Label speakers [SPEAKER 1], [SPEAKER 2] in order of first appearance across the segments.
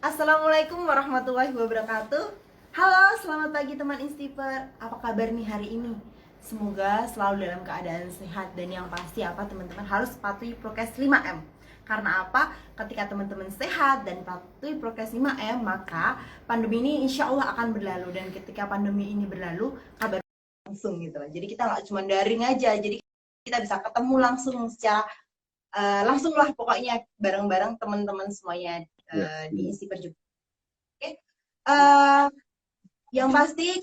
[SPEAKER 1] Assalamualaikum warahmatullahi wabarakatuh. Halo, selamat pagi teman Instiper. Apa kabar nih hari ini? Semoga selalu dalam keadaan sehat dan yang pasti apa teman-teman harus patuhi prokes 5M. Karena apa? Ketika teman-teman sehat dan patuhi prokes 5M, maka pandemi ini insya Allah akan berlalu. Dan ketika pandemi ini berlalu, kabar langsung gitu lah. Jadi kita nggak cuma daring aja, jadi kita bisa ketemu langsung secara langsung lah pokoknya bareng-bareng teman-teman semuanya
[SPEAKER 2] Ya,
[SPEAKER 1] di
[SPEAKER 2] ya.
[SPEAKER 1] Instiper juga. Oke. Eh, yang pasti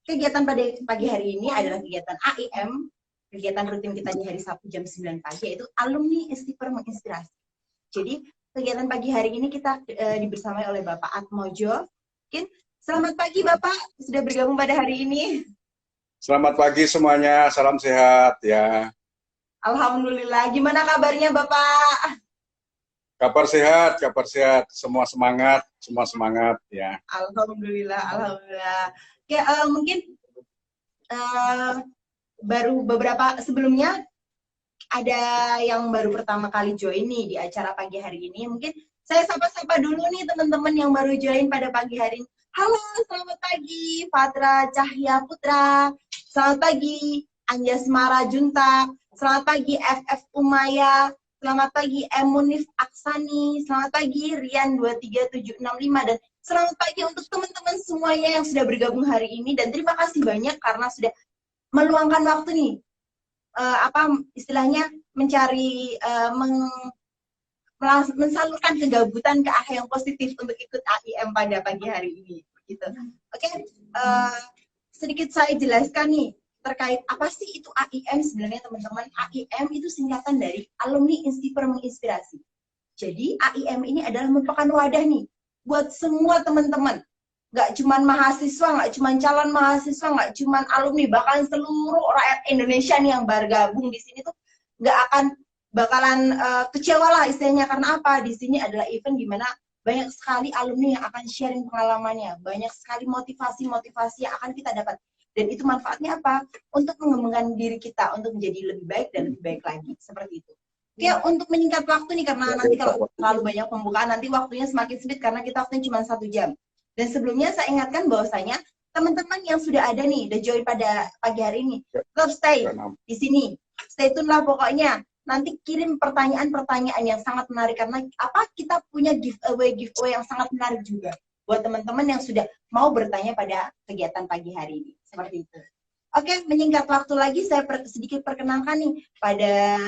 [SPEAKER 1] kegiatan pada pagi hari ini adalah kegiatan AIM, kegiatan rutin kita di hari Sabtu jam 9 pagi, yaitu alumni Instiper menginspirasi. Jadi kegiatan pagi hari ini kita dibersamai oleh Bapak Atmojo. Mungkin selamat pagi Bapak, sudah bergabung pada hari ini.
[SPEAKER 2] Selamat pagi semuanya, salam sehat ya.
[SPEAKER 1] Alhamdulillah, gimana kabarnya Bapak?
[SPEAKER 2] Kabar sehat, semua semangat ya.
[SPEAKER 1] Alhamdulillah, Alhamdulillah. Oke, mungkin uh, baru beberapa sebelumnya ada yang baru pertama kali join nih di acara pagi hari ini. Mungkin saya sapa-sapa dulu nih teman-teman yang baru join pada pagi hari ini. Halo, selamat pagi Fadra Cahya Putra. Selamat pagi Anjasmara Juntak. Selamat pagi FF Umaya. Selamat pagi Emunif Aksani. Selamat pagi Rian 23765 dan selamat pagi untuk teman-teman semuanya yang sudah bergabung hari ini dan terima kasih banyak karena sudah meluangkan waktu nih apa istilahnya mencari mensalurkan kegabutan ke arah yang positif untuk ikut AIM pada pagi hari ini gitu. Oke, sedikit saya jelaskan nih terkait apa sih itu AIM sebenarnya teman-teman. AIM itu singkatan dari Alumni Instiper Menginspirasi. Jadi AIM ini adalah merupakan wadah nih buat semua teman-teman, nggak cuman mahasiswa, nggak cuman calon mahasiswa, nggak cuman alumni, bahkan seluruh rakyat Indonesia nih yang bergabung di sini tuh nggak akan bakalan kecewa lah istilahnya. Karena apa? Di sini adalah event dimana banyak sekali alumni yang akan sharing pengalamannya, banyak sekali motivasi-motivasi yang akan kita dapat. Dan itu manfaatnya apa? Untuk mengembangkan diri kita, untuk menjadi lebih baik dan lebih baik lagi. Seperti itu. Oke, untuk menyingkat waktu nih, karena nanti kalau terlalu banyak pembukaan, nanti waktunya semakin sempit karena kita waktunya cuma 1 jam. Dan sebelumnya saya ingatkan bahwasanya teman-teman yang sudah ada nih, udah join pada pagi hari ini, tetap stay di sini. Stay tune lah pokoknya. Nanti kirim pertanyaan-pertanyaan yang sangat menarik karena apa kita punya giveaway yang sangat menarik juga buat teman-teman yang sudah mau bertanya pada kegiatan pagi hari ini. Seperti itu. Oke, menyingkat waktu lagi saya sedikit perkenalkan nih pada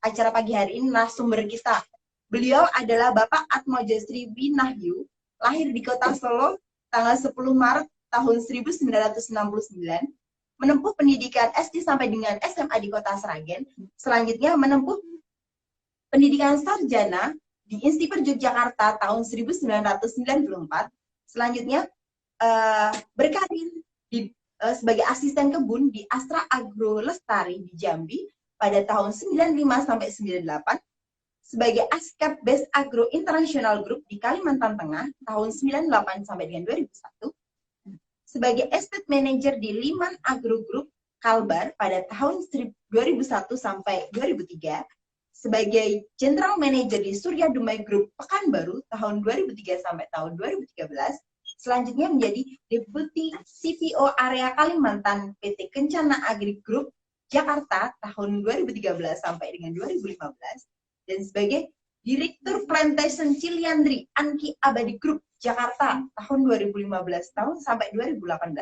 [SPEAKER 1] acara pagi hari ini narasumber kita. Beliau adalah Bapak Atmojasri Binahyu, lahir di kota Solo tanggal 10 Maret tahun 1969, menempuh pendidikan SD sampai dengan SMA di kota Sragen, selanjutnya menempuh pendidikan sarjana di Institut Yogyakarta tahun 1994, selanjutnya berkarir sebagai asisten kebun di Astra Agro Lestari di Jambi pada tahun 95 sampai 98, sebagai Askep Best Agro International Group di Kalimantan Tengah tahun 98 sampai dengan 2001, sebagai Estate Manager di Liman Agro Group Kalbar pada tahun 2001 sampai 2003, sebagai General Manager di Surya Dumai Group Pekanbaru tahun 2003 sampai tahun 2013, selanjutnya menjadi Deputi CPO Area Kalimantan PT Kencana Agri Group Jakarta tahun 2013 sampai dengan 2015, dan sebagai Direktur Plantation Ciliandri Anki Abadi Group Jakarta tahun 2015 tahun sampai 2018,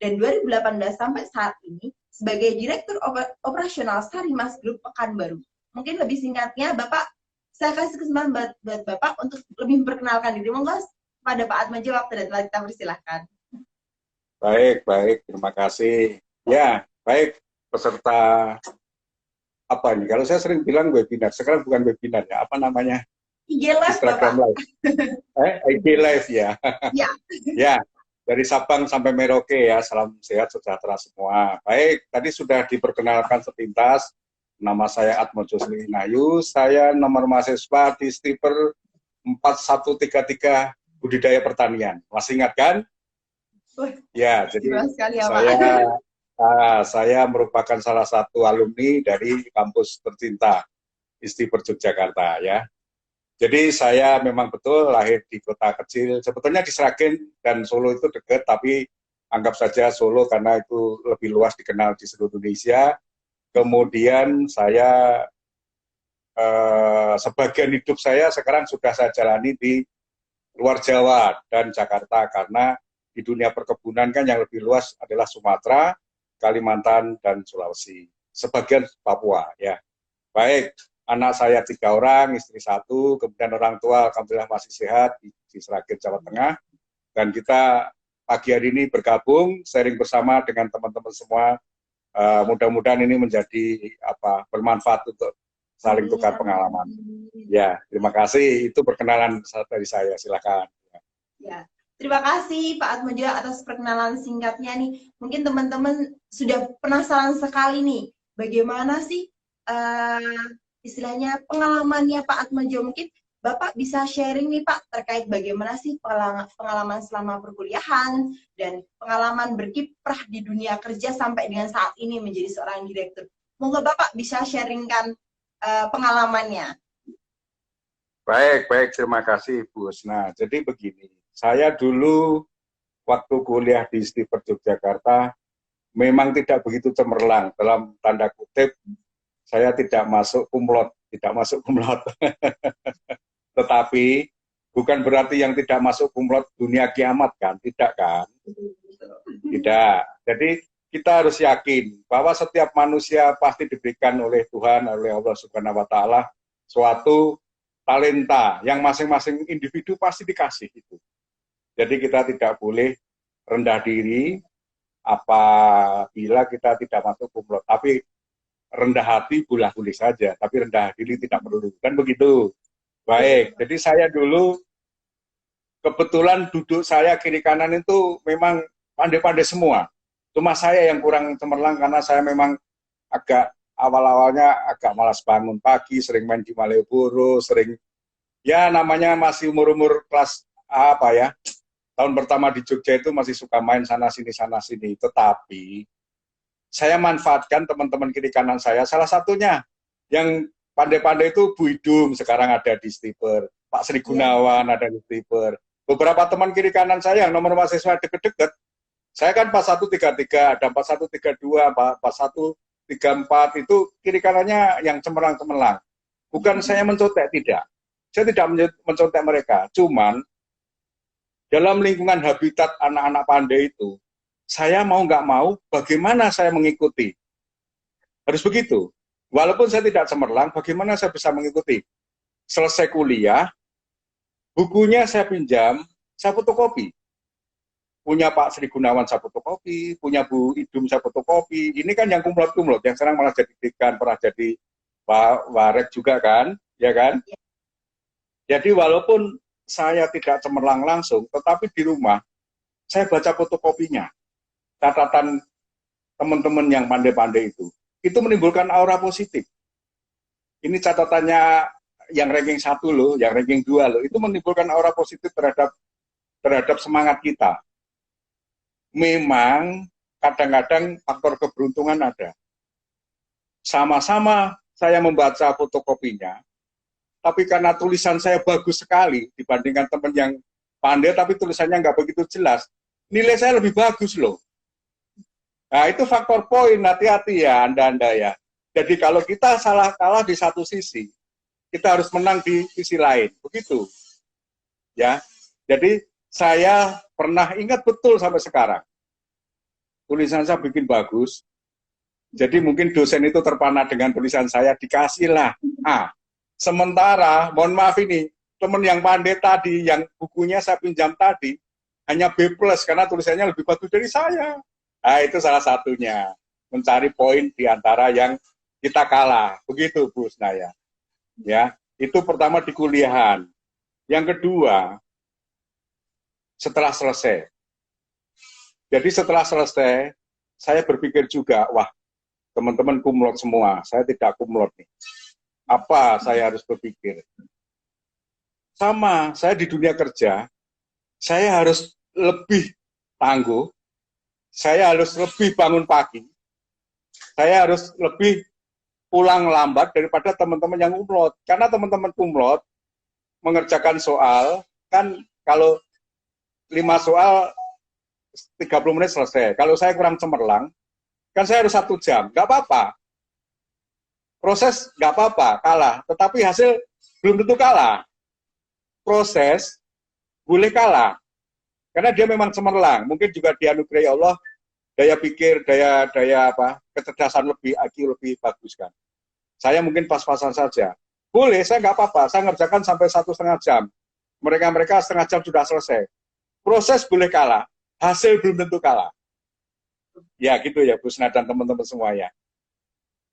[SPEAKER 1] dan 2018 sampai saat ini sebagai Direktur Operasional Sarimas Group Pekanbaru. Mungkin lebih singkatnya, Bapak, saya kasih kesempatan buat Bapak untuk lebih memperkenalkan diri. Monggo pada Pak Atmaja, waktu dan telah kita persilahkan.
[SPEAKER 2] Baik, terima kasih. Ya, baik peserta apa ini? Kalau saya sering bilang webinar, sekarang bukan webinar ya, apa namanya?
[SPEAKER 1] IG Live,
[SPEAKER 2] Instagram
[SPEAKER 1] Bapak.
[SPEAKER 2] Live. IG Live ya.
[SPEAKER 1] Ya.
[SPEAKER 2] Ya, dari Sabang sampai Merauke ya, salam sehat sejahtera semua. Baik, tadi sudah diperkenalkan sepintas. Nama saya Atmojasri Binahyu, saya nomor mahasiswa di Stiper 4133 Budidaya Pertanian. Masih ingat kan? Ya, jadi
[SPEAKER 1] Sekali ya, Pak.
[SPEAKER 2] saya merupakan salah satu alumni dari kampus tercinta Instiper Yogyakarta ya. Jadi saya memang betul lahir di kota kecil, sebetulnya di Sragen dan Solo itu dekat, tapi anggap saja Solo karena itu lebih luas dikenal di seluruh Indonesia. Kemudian saya sebagian hidup saya sekarang sudah saya jalani di luar Jawa dan Jakarta, karena di dunia perkebunan kan yang lebih luas adalah Sumatera, Kalimantan, dan Sulawesi. Sebagian Papua, ya. Baik, anak saya 3 orang, istri 1, kemudian orang tua alhamdulillah masih sehat di Sragen, Jawa Tengah. Dan kita pagi hari ini bergabung, sharing bersama dengan teman-teman semua. Mudah-mudahan ini menjadi bermanfaat untuk saling tukar pengalaman. Ya, terima kasih. Itu perkenalan dari saya. Silakan.
[SPEAKER 1] Ya, terima kasih Pak Atmojo atas perkenalan singkatnya nih. Mungkin teman-teman sudah penasaran sekali nih, bagaimana sih istilahnya pengalamannya Pak Atmojo. Mungkin Bapak bisa sharing nih Pak terkait bagaimana sih pengalaman selama perkuliahan dan pengalaman berkiprah di dunia kerja sampai dengan saat ini menjadi seorang direktur. Moga Bapak bisa sharingkan pengalamannya.
[SPEAKER 2] Baik, terima kasih Bu Husna. Jadi begini, saya dulu waktu kuliah di Stiper Yogyakarta memang tidak begitu cemerlang, dalam tanda kutip saya tidak masuk kumlot. Tetapi bukan berarti yang tidak masuk kumlot dunia kiamat kan, tidak kan? Tidak. Jadi kita harus yakin bahwa setiap manusia pasti diberikan oleh Tuhan, oleh Allah Subhanahu wa Ta'ala, suatu talenta yang masing-masing individu pasti dikasih itu. Jadi kita tidak boleh rendah diri apabila kita tidak masuk kumlot. Tapi rendah hati boleh saja, tapi rendah diri tidak perlu. Kan begitu. Baik, jadi saya dulu kebetulan duduk saya kiri kanan itu memang pandai-pandai semua. Cuma saya yang kurang cemerlang karena saya memang agak awal-awalnya agak malas bangun pagi, sering main di Malioboro, sering ya namanya masih umur-umur kelas tahun pertama di Jogja itu masih suka main sana sini. Tetapi saya manfaatkan teman-teman kiri kanan saya, salah satunya yang pandai-pandai itu Bu Idum sekarang ada di Stiper, Pak Sri Gunawan ada di Stiper. Beberapa teman kiri kanan saya yang nomor mahasiswa deket-deket, saya kan 4133, ada 4132, 4134 itu kiri kanannya yang cemerlang-cemerlang. Bukan saya mencontek, tidak. Saya tidak mencontek mereka. Cuman dalam lingkungan habitat anak-anak pandai itu, saya mau nggak mau, bagaimana saya mengikuti? Harus begitu. Walaupun saya tidak cemerlang, bagaimana saya bisa mengikuti? Selesai kuliah, bukunya saya pinjam, saya fotokopi. Punya Pak Sri Gunawan saya fotokopi, punya Bu Idum saya fotokopi. Ini kan yang kumlot-kumlot, yang sekarang malah jadi dekan, pernah jadi Warek juga kan, ya kan? Jadi walaupun saya tidak cemerlang langsung, tetapi di rumah saya baca fotokopinya, catatan teman-teman yang pandai-pandai itu menimbulkan aura positif. Ini catatannya yang ranking 1 loh, yang ranking 2 loh, itu menimbulkan aura positif terhadap semangat kita. Memang kadang-kadang faktor keberuntungan ada. Sama-sama saya membaca fotokopinya, tapi karena tulisan saya bagus sekali dibandingkan teman yang pandai tapi tulisannya nggak begitu jelas, nilai saya lebih bagus loh. Nah itu faktor poin, hati-hati ya Anda ya. Jadi kalau kita salah kalah di satu sisi, kita harus menang di sisi lain, begitu. Ya, jadi saya pernah ingat betul sampai sekarang, tulisan saya bikin bagus, jadi mungkin dosen itu terpana dengan tulisan saya, dikasihlah A. Sementara, mohon maaf ini, teman yang pandai tadi, yang bukunya saya pinjam tadi, hanya B+, karena tulisannya lebih bagus dari saya. Nah, itu salah satunya, mencari poin di antara yang kita kalah. Begitu, Bu Snaya. Ya, itu pertama di kuliahan. Yang kedua, setelah selesai. Jadi setelah selesai, saya berpikir juga, wah, teman-teman kumlot semua, saya tidak kumlot nih. Apa saya harus berpikir? Sama, saya di dunia kerja, saya harus lebih tangguh, saya harus lebih bangun pagi, saya harus lebih pulang lambat daripada teman-teman yang kumlot. Karena teman-teman kumlot, mengerjakan soal, kan kalau 5 soal 30 menit selesai. Kalau saya kurang cemerlang, kan saya harus 1 jam. Nggak apa-apa. Proses nggak apa-apa, kalah. Tetapi hasil belum tentu kalah. Proses boleh kalah. Karena dia memang cemerlang. Mungkin juga dianugerahi Allah, daya pikir, daya kecerdasan lebih, IQ lebih bagus kan. Saya mungkin pas-pasan saja. Boleh, saya nggak apa-apa. Saya ngerjakan sampai 1,5 jam. Mereka-mereka setengah jam sudah selesai. Proses boleh kalah, hasil belum tentu kalah. Ya gitu ya, Bu Sna dan teman-teman semuanya.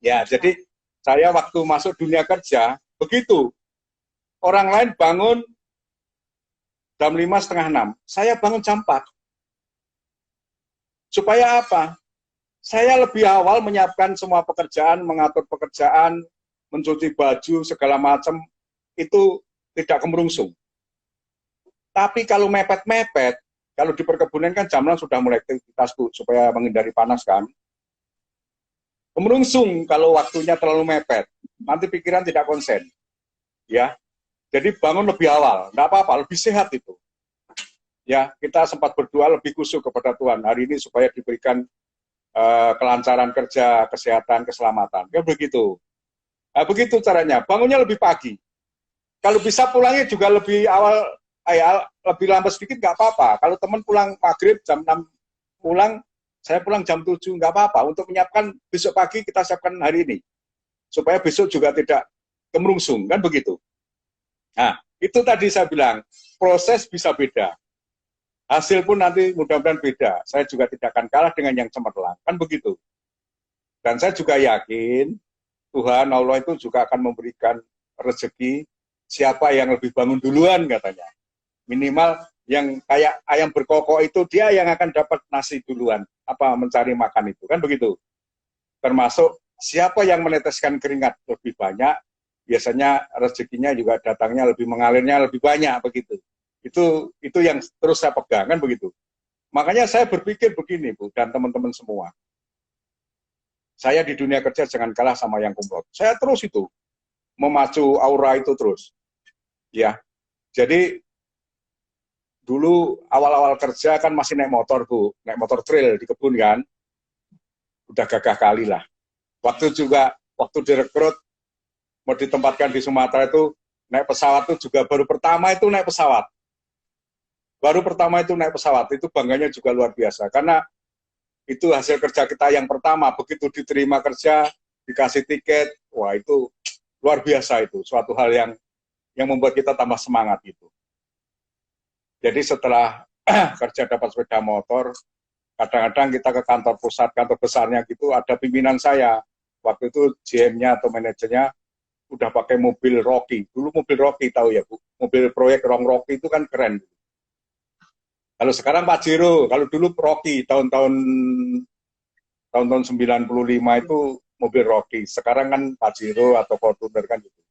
[SPEAKER 2] Ya, jadi saya waktu masuk dunia kerja, begitu. Orang lain bangun jam 5, setengah 6. Saya bangun jam 4. Supaya apa? Saya lebih awal menyiapkan semua pekerjaan, mengatur pekerjaan, mencuci baju, segala macam, itu tidak kemerungsung. Tapi kalau mepet-mepet, kalau di perkebunan kan jam 6 sudah mulai aktivitas, Bu, supaya menghindari panas kan. Kemerungsung kalau waktunya terlalu mepet. Nanti pikiran tidak konsen. Ya. Jadi bangun lebih awal, enggak apa-apa, lebih sehat itu. Ya, kita sempat berdoa lebih khusyuk kepada Tuhan hari ini supaya diberikan kelancaran kerja, kesehatan, keselamatan. Ya begitu. Nah, begitu caranya. Bangunnya lebih pagi. Kalau bisa pulangnya juga lebih awal, lebih lambat sedikit nggak apa-apa. Kalau teman pulang maghrib jam 6 pulang, saya pulang jam 7 nggak apa-apa. Untuk menyiapkan besok pagi kita siapkan hari ini. Supaya besok juga tidak kemerungsung, kan begitu. Nah, itu tadi saya bilang, proses bisa beda. Hasil pun nanti mudah-mudahan beda. Saya juga tidak akan kalah dengan yang cemerlang. Kan begitu. Dan saya juga yakin Tuhan Allah itu juga akan memberikan rezeki siapa yang lebih bangun duluan katanya. Minimal yang kayak ayam berkokok itu dia yang akan dapat nasi duluan. Mencari makan itu. Kan begitu. Termasuk siapa yang meneteskan keringat lebih banyak, biasanya rezekinya juga datangnya lebih mengalirnya lebih banyak begitu. Itu yang terus saya pegang, kan begitu. Makanya saya berpikir begini, Bu, dan teman-teman semua. Saya di dunia kerja jangan kalah sama yang kumlot. Saya terus itu memacu aura itu terus. Ya. Jadi dulu awal-awal kerja kan masih naik motor, Bu, naik motor trail di kebun kan. Udah gagah kali lah. Waktu direkrut mau ditempatkan di Sumatera itu naik pesawat itu juga baru pertama itu naik pesawat. Itu bangganya juga luar biasa. Karena itu hasil kerja kita yang pertama. Begitu diterima kerja, dikasih tiket, wah itu luar biasa itu. Suatu hal yang membuat kita tambah semangat itu. Jadi setelah kerja dapat sepeda motor, kadang-kadang kita ke kantor pusat, kantor besarnya gitu, ada pimpinan saya. Waktu itu GM-nya atau manajernya udah pakai mobil Rocky. Dulu mobil Rocky tahu ya, Bu. Mobil proyek Rocky itu kan keren. Kalau sekarang Pajero, kalau dulu Rocky tahun-tahun 95 itu mobil Rocky. Sekarang kan Pajero atau Fortuner kan gitu.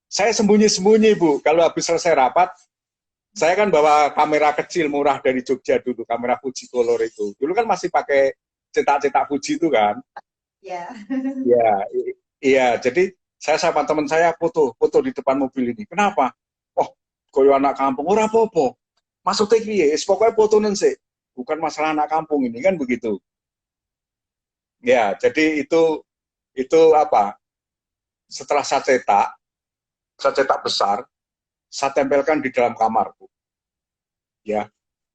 [SPEAKER 2] Saya sembunyi-sembunyi, Bu. Kalau habis selesai rapat, saya kan bawa kamera kecil murah dari Jogja dulu, kamera Fuji Color itu. Dulu kan masih pakai cetak-cetak Fuji itu kan.
[SPEAKER 1] Iya.
[SPEAKER 2] Iya, jadi saya sama teman saya foto di depan mobil ini. Kenapa? Oh, koyo anak kampung, ora apa-apa. Maksudnya piye? Pokoknya fotonen sih. Bukan masalah anak kampung ini kan begitu. Ya, jadi itu setelah saya cetak besar, saya tempelkan di dalam kamar, Bu. Ya,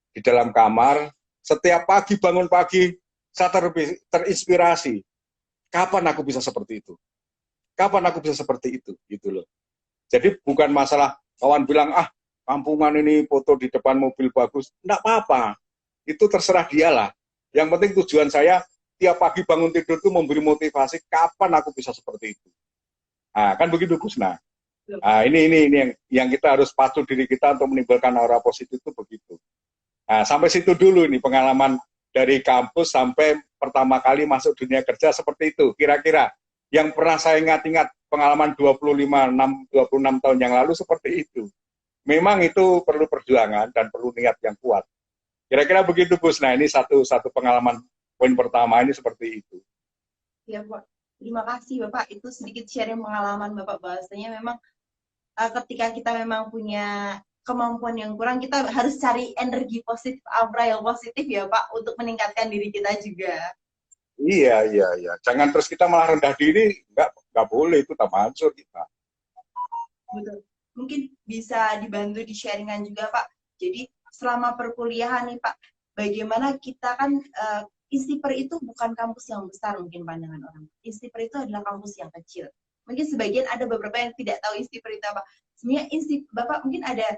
[SPEAKER 2] di dalam kamar, setiap pagi bangun pagi saya terinspirasi. Kapan aku bisa seperti itu? Kapan aku bisa seperti itu? Gitu loh. Jadi bukan masalah kawan bilang, kampungan ini foto di depan mobil bagus. Enggak apa-apa. Itu terserah dialah. Yang penting tujuan saya, tiap pagi bangun tidur itu memberi motivasi, kapan aku bisa seperti itu. Nah, kan begitu, Gus. Nah, ini yang kita harus pacu diri kita untuk menimbulkan aura positif itu begitu. Nah, sampai situ dulu nih pengalaman dari kampus sampai pertama kali masuk dunia kerja seperti itu. Kira-kira yang pernah saya ingat-ingat pengalaman 26 tahun yang lalu seperti itu. Memang itu perlu perjuangan dan perlu niat yang kuat. Kira-kira begitu, Gus. Nah, ini satu pengalaman poin pertama ini seperti itu.
[SPEAKER 1] Ya, Pak. Terima kasih, Bapak. Itu sedikit sharing pengalaman Bapak, bahasanya memang ketika kita memang punya kemampuan yang kurang, kita harus cari energi positif, aura yang positif ya Pak, untuk meningkatkan diri kita juga.
[SPEAKER 2] Iya, iya, iya. Jangan terus kita malah rendah diri, nggak boleh, itu tak mansur kita.
[SPEAKER 1] Betul. Mungkin bisa dibantu di-sharingan juga Pak. Jadi selama perkuliahan nih Pak, bagaimana kita kan Istiper itu bukan kampus yang besar mungkin pandangan orang. Istiper itu adalah kampus yang kecil. Mungkin sebagian ada beberapa yang tidak tahu Istiper itu apa. Sebenarnya Bapak mungkin ada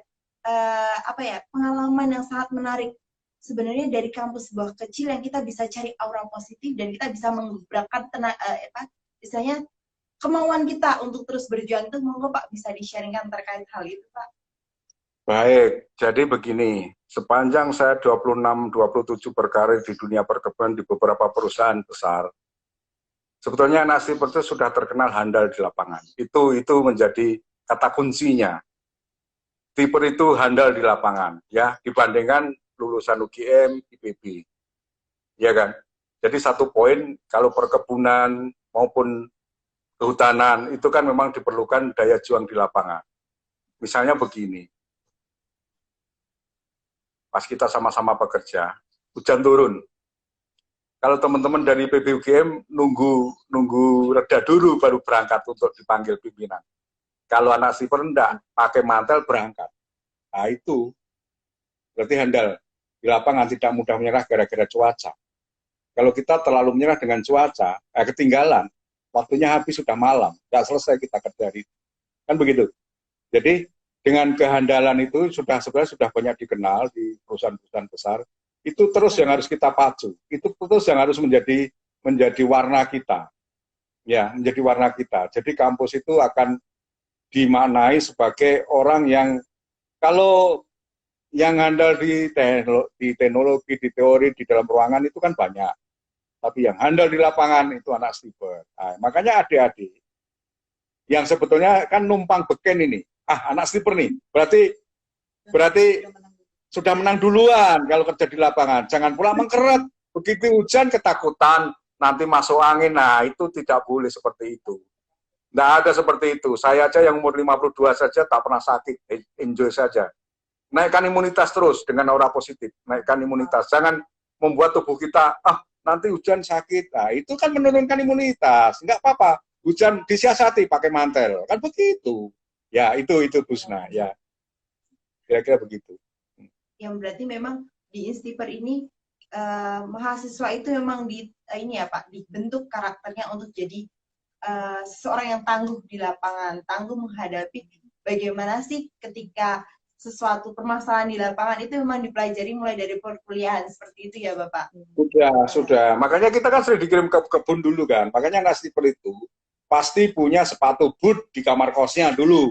[SPEAKER 1] apa ya, pengalaman yang sangat menarik sebenarnya dari kampus sebuah kecil yang kita bisa cari aura positif dan kita bisa menggerakkan misalnya kemauan kita untuk terus berjuang. Itu monggo Pak bisa di-sharingkan terkait hal itu Pak.
[SPEAKER 2] Baik, jadi begini, sepanjang saya 26-27 berkarir di dunia perkebunan di beberapa perusahaan besar, sebetulnya anak Istiper itu sudah terkenal handal di lapangan. Itu menjadi kata kuncinya. Istiper itu handal di lapangan, ya, dibandingkan lulusan UGM, IPB, ya kan. Jadi satu poin, kalau perkebunan maupun kehutanan itu kan memang diperlukan daya juang di lapangan. Misalnya begini, pas kita sama-sama bekerja, hujan turun. Kalau teman-teman dari PBUGM nunggu reda dulu baru berangkat untuk dipanggil pimpinan. Kalau anak Istiper enggak, pakai mantel berangkat. Nah itu berarti handal di lapangan, tidak mudah menyerah gara-gara cuaca. Kalau kita terlalu menyerah dengan cuaca, ketinggalan, waktunya habis sudah malam, nggak selesai kita kerja itu. Kan begitu. Jadi dengan kehandalan itu sebenarnya sudah banyak dikenal di perusahaan-perusahaan besar. Itu terus yang harus kita pacu. Itu terus yang harus menjadi warna kita. Ya, menjadi warna kita. Jadi kampus itu akan dimaknai sebagai orang yang kalau yang handal di teknologi, di teori, di dalam ruangan itu kan banyak. Tapi yang handal di lapangan itu anak Istiper. Nah, makanya adik-adik yang sebetulnya kan numpang beken ini. Anak Istiper nih, berarti sudah menang duluan kalau kerja di lapangan. Jangan pula mengkeret. Begitu hujan ketakutan, nanti masuk angin. Nah, itu tidak boleh seperti itu. Tidak ada seperti itu. Saya aja yang umur 52 saja tak pernah sakit. Enjoy saja. Naikkan imunitas terus dengan aura positif. Naikkan imunitas. Jangan membuat tubuh kita, nanti hujan sakit. Nah, itu kan menurunkan imunitas. Enggak apa-apa. Hujan disiasati pakai mantel. Kan begitu. Ya, itu Busna. Ya, kira-kira begitu.
[SPEAKER 1] Yang berarti memang di Istiper ini mahasiswa itu memang ini ya Pak, dibentuk karakternya untuk jadi seseorang yang tangguh di lapangan, tangguh menghadapi bagaimana sih ketika sesuatu permasalahan di lapangan itu memang dipelajari mulai dari perkuliahan, seperti itu ya Bapak?
[SPEAKER 2] Sudah. Makanya kita kan sering dikirim ke kebun dulu kan. Makanya anak Istiper itu pasti punya sepatu boot di kamar kosnya dulu.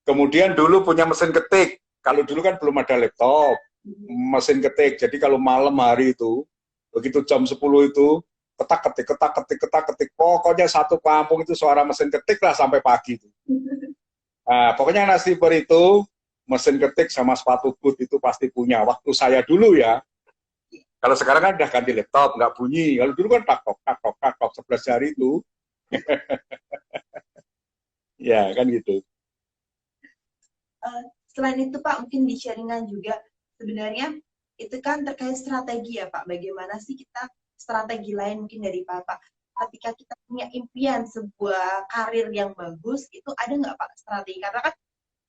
[SPEAKER 2] Kemudian dulu punya mesin ketik. Kalau dulu kan belum ada laptop, mesin ketik. Jadi kalau malam hari itu, begitu jam 10 itu, ketak-ketik. Pokoknya satu kampung itu suara mesin ketik lah sampai pagi itu. Nah, pokoknya anak Istiper itu, mesin ketik sama sepatu boot itu pasti punya. Waktu saya dulu ya, kalau sekarang kan udah ganti laptop, nggak bunyi. Kalau dulu kan tak-tok, 11 jari itu. Ya, kan gitu.
[SPEAKER 1] Selain itu Pak, mungkin di sharingan juga, sebenarnya itu kan terkait strategi ya Pak. Bagaimana sih kita strategi lain mungkin dari Bapak? Ketika kita punya impian sebuah karir yang bagus, itu ada nggak Pak strategi? Karena kan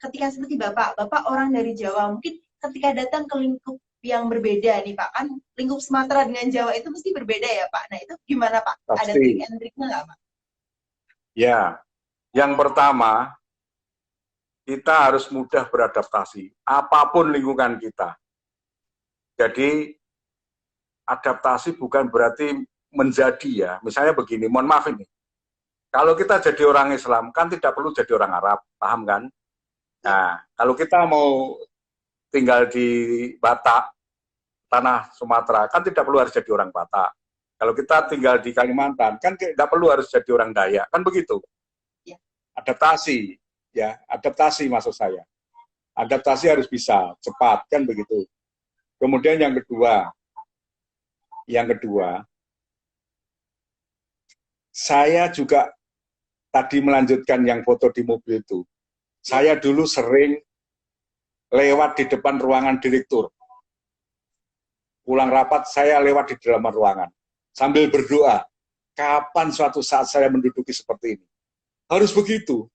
[SPEAKER 1] ketika seperti Bapak orang dari Jawa, mungkin ketika datang ke lingkup yang berbeda nih Pak, kan lingkup Sumatera dengan Jawa itu mesti berbeda ya Pak. Nah itu gimana Pak?
[SPEAKER 2] Pasti.
[SPEAKER 1] Ada trik and triknya nggak Pak?
[SPEAKER 2] Ya, yang pertama, kita harus mudah beradaptasi, apapun lingkungan kita. Jadi, adaptasi bukan berarti menjadi ya. Misalnya begini, mohon maaf ini. Kalau kita jadi orang Islam, kan tidak perlu jadi orang Arab, paham kan? Nah, kalau kita mau tinggal di Batak, tanah Sumatera, kan tidak perlu harus jadi orang Batak. Kalau kita tinggal di Kalimantan, kan tidak perlu harus jadi orang Dayak, kan begitu? Adaptasi. Ya, adaptasi maksud saya. Adaptasi harus bisa, cepat, kan begitu. Kemudian yang kedua, saya juga tadi melanjutkan yang foto di mobil itu. Saya dulu sering lewat di depan ruangan direktur. Pulang rapat, saya lewat di dalam ruangan. Sambil berdoa, kapan suatu saat saya menduduki seperti ini? Harus begitu.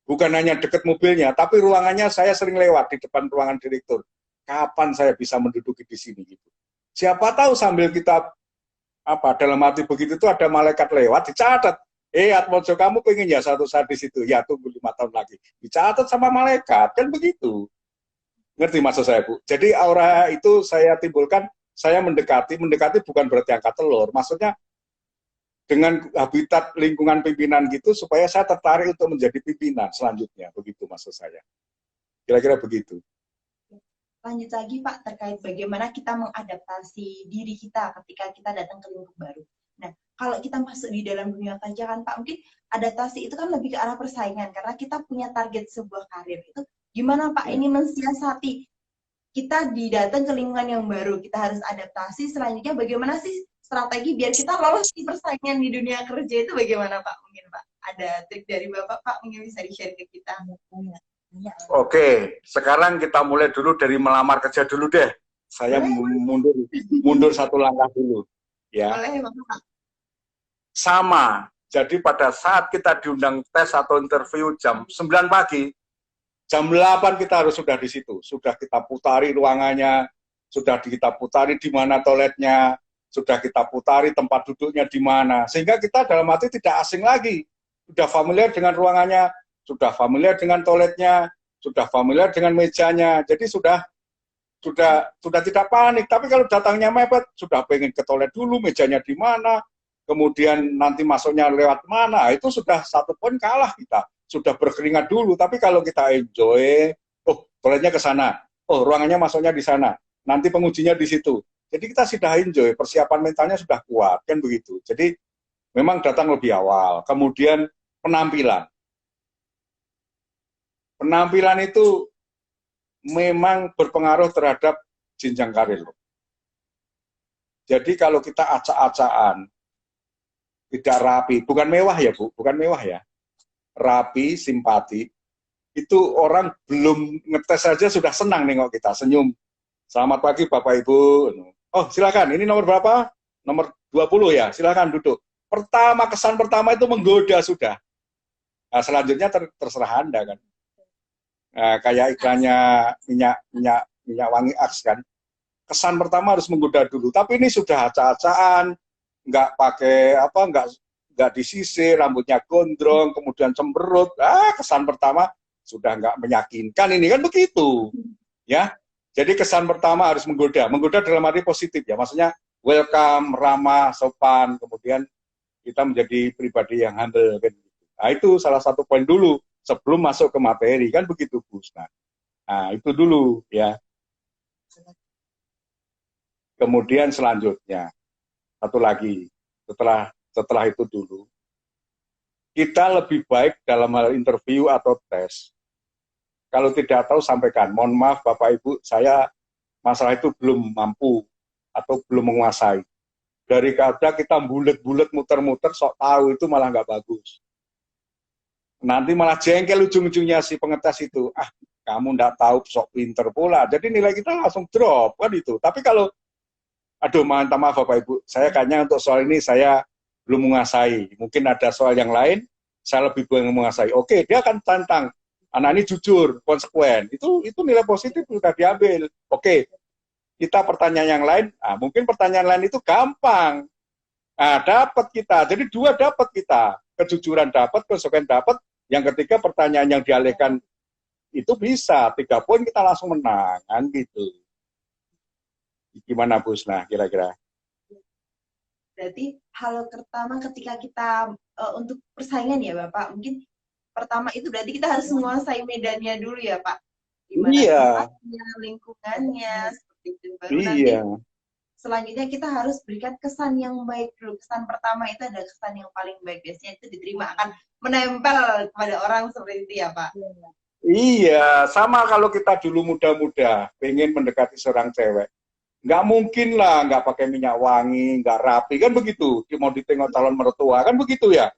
[SPEAKER 2] Bukan hanya dekat mobilnya, tapi ruangannya saya sering lewat di depan ruangan direktur. Kapan saya bisa menduduki di sini gitu. Siapa tahu sambil kita dalam hati begitu itu ada malaikat lewat dicatat. Atmojo kamu pengen ya satu saat di situ, ya tunggu 5 tahun lagi. Dicatat sama malaikat, kan begitu. Ngerti maksud saya, Bu? Jadi aura itu saya timbulkan, saya mendekati bukan berarti angkat telur. Maksudnya dengan habitat lingkungan pimpinan gitu supaya saya tertarik untuk menjadi pimpinan selanjutnya, begitu maksud saya. Kira-kira begitu.
[SPEAKER 1] Lanjut lagi Pak, terkait bagaimana kita mengadaptasi diri kita ketika kita datang ke lingkup baru. Nah, kalau kita masuk di dalam dunia kerja kan Pak, mungkin adaptasi itu kan lebih ke arah persaingan, karena kita punya target sebuah karir. Itu gimana Pak ini mensiasati kita datang ke lingkungan yang baru, kita harus adaptasi, selanjutnya bagaimana sih strategi biar kita lolos di persaingan di dunia kerja itu bagaimana Pak? Mungkin Pak, ada trik dari Bapak Pak, mungkin bisa di-share ke kita.
[SPEAKER 2] Oke, sekarang kita mulai dulu dari melamar kerja dulu deh. Saya mundur satu langkah dulu. Ya.
[SPEAKER 1] Boleh Bapak.
[SPEAKER 2] Sama, jadi pada saat kita diundang tes atau interview jam 9 pagi, jam 8 kita harus sudah di situ. Sudah kita putari ruangannya, sudah kita putari di mana toiletnya, sudah kita putari tempat duduknya di mana. Sehingga kita dalam hati tidak asing lagi. Sudah familiar dengan ruangannya, sudah familiar dengan toiletnya, sudah familiar dengan mejanya. Jadi sudah tidak panik. Tapi kalau datangnya mepet, sudah pengen ke toilet dulu, mejanya di mana, kemudian nanti masuknya lewat mana, itu sudah satu poin kalah kita. Sudah berkeringat dulu, tapi kalau kita enjoy, toiletnya ke sana, ruangannya masuknya di sana, nanti pengujinya di situ. Jadi kita sudah enjoy, persiapan mentalnya sudah kuat, kan begitu. Jadi memang datang lebih awal. Kemudian penampilan. Penampilan itu memang berpengaruh terhadap jenjang karir. Jadi kalau kita acak-acakan, tidak rapi, bukan mewah ya Bu, bukan mewah ya, rapi, simpati, itu orang belum ngetes saja sudah senang nengok kita, senyum. Selamat pagi Bapak Ibu. Oh silakan, ini nomor berapa? Nomor 20 ya, silakan duduk. Kesan pertama itu menggoda sudah. Nah, selanjutnya terserah Anda kan. Nah, kayak iklannya minyak wangi Axe kan. Kesan pertama harus menggoda dulu, tapi ini sudah acak-acakan, nggak pakai nggak disisir, rambutnya gondrong, kemudian cemberut. Kesan pertama sudah nggak meyakinkan, ini kan begitu, ya. Jadi kesan pertama harus menggoda dalam arti positif ya, maksudnya welcome, ramah, sopan, kemudian kita menjadi pribadi yang humble. Kan. Nah itu salah satu poin dulu sebelum masuk ke materi, kan begitu Gus. Nah itu dulu ya. Kemudian selanjutnya satu lagi setelah itu dulu, kita lebih baik dalam hal interview atau tes. Kalau tidak tahu sampaikan, mohon maaf Bapak Ibu, saya masalah itu belum mampu atau belum menguasai. Dari kata kita bulet-bulet muter-muter sok tahu itu malah nggak bagus. Nanti malah jengkel ujung-ujungnya si pengetes itu, kamu nggak tahu sok pinter pula. Jadi nilai kita langsung drop kan itu. Tapi kalau minta maaf Bapak Ibu, saya kayaknya untuk soal ini saya belum menguasai. Mungkin ada soal yang lain, saya lebih belum menguasai. Oke, dia akan tantang. Anak ini jujur, konsekuen. Itu nilai positif sudah diambil. Oke, kita pertanyaan yang lain, mungkin pertanyaan lain itu gampang. Dapat kita. Jadi 2 dapat kita. Kejujuran dapat, konsekuen dapat. Yang ketiga pertanyaan yang dialihkan itu bisa. 3 poin kita langsung menang. Kan gitu. Gimana Bu Husna kira-kira?
[SPEAKER 1] Berarti hal pertama ketika kita untuk persaingan ya Bapak, mungkin pertama itu berarti kita harus menguasai medannya dulu ya Pak. Gimana tempatnya, lingkungannya, seperti itu. Baru nanti selanjutnya kita harus berikan kesan yang baik dulu. Kesan pertama itu adalah kesan yang paling baik. Biasanya itu diterima akan menempel kepada orang seperti itu ya Pak.
[SPEAKER 2] Iya, sama kalau kita dulu muda-muda, pengen mendekati seorang cewek. Nggak mungkin lah, nggak pakai minyak wangi, nggak rapi, kan begitu. Mau ditengok calon mertua, kan begitu ya.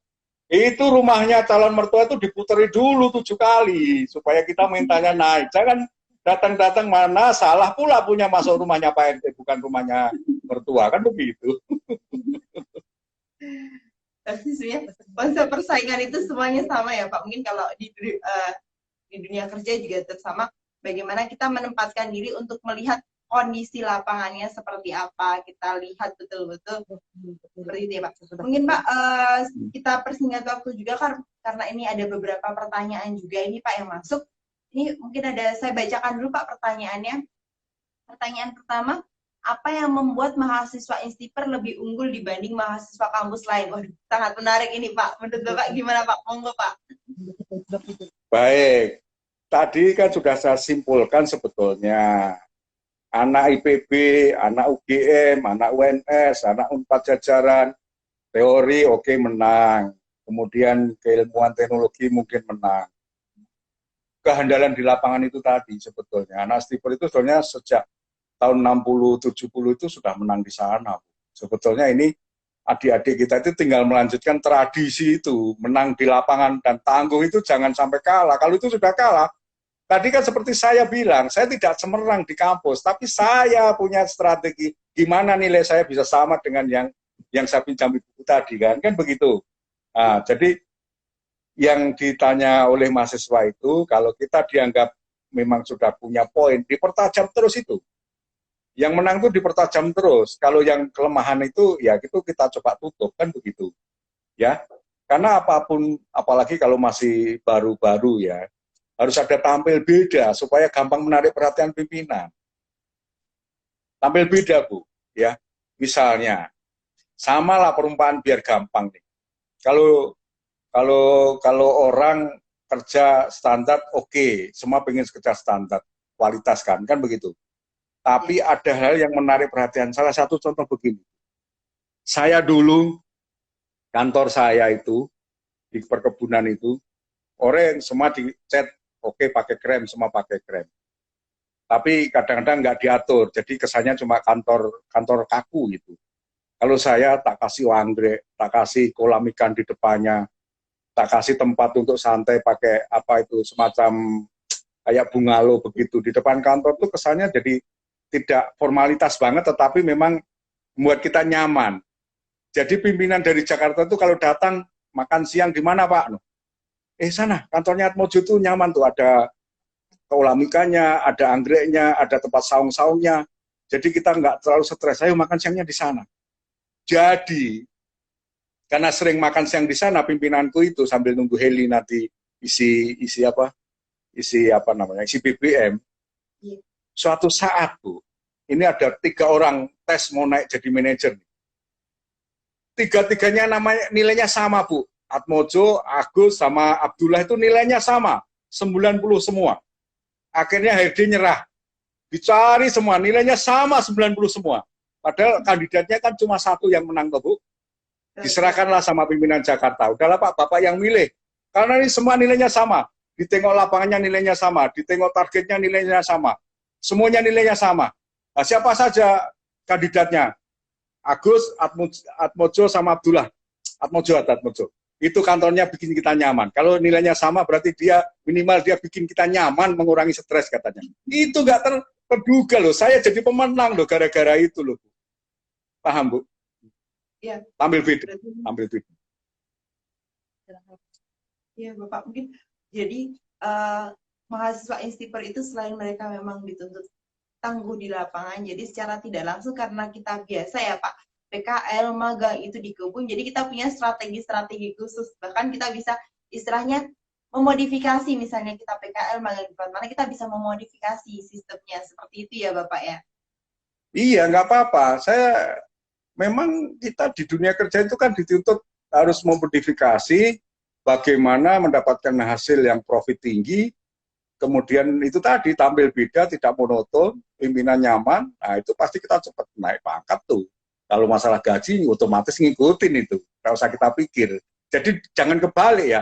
[SPEAKER 2] Itu rumahnya calon mertua itu diputeri dulu 7 kali supaya kita mintanya naik. Jangan datang-datang mana salah pula punya masuk rumahnya Pak RT bukan rumahnya mertua, kan begitu.
[SPEAKER 1] Tapi sebenarnya konsep persaingan itu semuanya sama ya Pak. Mungkin kalau di dunia kerja juga tetap sama. Bagaimana kita menempatkan diri untuk melihat kondisi lapangannya seperti apa, kita lihat betul-betul seperti itu ya Pak. Mungkin Pak kita persingkat waktu juga karena ini ada beberapa pertanyaan juga ini Pak yang masuk. Ini mungkin saya bacakan dulu Pak pertanyaannya. Pertanyaan pertama, apa yang membuat mahasiswa Instiper lebih unggul dibanding mahasiswa kampus lain? Waduh, sangat menarik ini Pak. Menurut Bapak gimana Pak? Monggo Pak.
[SPEAKER 2] Baik, tadi kan sudah saya simpulkan sebetulnya. Anak IPB, anak UGM, anak UNS, anak Unpad Jajaran, teori oke menang. Kemudian keilmuan teknologi mungkin menang. Kehandalan di lapangan itu tadi sebetulnya. Anak Stiper itu sebetulnya sejak tahun 60-70 itu sudah menang di sana. Sebetulnya ini adik-adik kita itu tinggal melanjutkan tradisi itu. Menang di lapangan dan tangguh itu jangan sampai kalah. Kalau itu sudah kalah, tadi kan seperti saya bilang, saya tidak cemerlang di kampus, tapi saya punya strategi gimana nilai saya bisa sama dengan yang saya pinjam buku tadi kan begitu. Nah, jadi yang ditanya oleh mahasiswa itu, kalau kita dianggap memang sudah punya poin, dipertajam terus itu. Yang menang itu dipertajam terus. Kalau yang kelemahan itu, ya itu kita coba tutup kan begitu. Ya, karena apapun, apalagi kalau masih baru-baru ya. Harus ada tampil beda supaya gampang menarik perhatian pimpinan. Tampil beda Bu, ya. Misalnya, samalah perumpamaan biar gampang nih. Kalau orang kerja standar oke, semua pengen kerja standar, kualitas kan begitu. Tapi ada hal yang menarik perhatian. Salah satu contoh begini. Saya dulu kantor saya itu di perkebunan itu orang semua dicat oke pakai krem, semua pakai krem. Tapi kadang-kadang nggak diatur, jadi kesannya cuma kantor kaku gitu. Kalau saya tak kasih anggrek, tak kasih kolam ikan di depannya, tak kasih tempat untuk santai pakai apa itu semacam kayak bungalow begitu di depan kantor tuh kesannya jadi tidak formalitas banget, tetapi memang membuat kita nyaman. Jadi pimpinan dari Jakarta tuh kalau datang makan siang di mana Pak? Sana kantornya Atmojo tuh nyaman tuh, ada kolam ikannya, ada anggreknya, ada tempat saung-saungnya. Jadi kita nggak terlalu stres. Ayo makan siangnya di sana. Jadi karena sering makan siang di sana, pimpinanku itu sambil nunggu heli nanti isi BBM. Suatu saat Bu, ini ada 3 orang tes mau naik jadi manajer. 3-tiganya namanya nilainya sama Bu. Atmojo, Agus, sama Abdullah itu nilainya sama, 90 semua. Akhirnya HRD nyerah. Dicari semua, nilainya sama 90 semua. Padahal kandidatnya kan cuma 1 yang menang, Bu. Diserahkanlah sama pimpinan Jakarta. Udahlah Pak, Bapak yang milih. Karena ini semua nilainya sama. Ditengok lapangannya nilainya sama, ditengok targetnya nilainya sama. Semuanya nilainya sama. Nah, siapa saja kandidatnya? Agus, Atmojo, sama Abdullah. Atmojo. Itu kantornya bikin kita nyaman. Kalau nilainya sama berarti dia minimal dia bikin kita nyaman, mengurangi stres katanya. Itu nggak terduga loh. Saya jadi pemenang loh gara-gara itu loh. Paham Bu?
[SPEAKER 1] Iya.
[SPEAKER 2] Tampil beda.
[SPEAKER 1] Iya Bapak, mungkin jadi mahasiswa Instiper itu selain mereka memang dituntut tangguh di lapangan, jadi secara tidak langsung karena kita biasa ya Pak, PKL, magang itu di kebun, jadi kita punya strategi-strategi khusus, bahkan kita bisa istilahnya memodifikasi, misalnya kita PKL, magang di mana kita bisa memodifikasi sistemnya, seperti itu ya Bapak ya?
[SPEAKER 2] Iya, nggak apa-apa. Memang kita di dunia kerja itu kan dituntut harus memodifikasi bagaimana mendapatkan hasil yang profit tinggi, kemudian itu tadi tampil beda, tidak monoton, pimpinan nyaman, nah itu pasti kita cepat naik pangkat tuh. Kalau masalah gaji otomatis ngikutin itu, nggak usah kita pikir. Jadi jangan kebalik ya,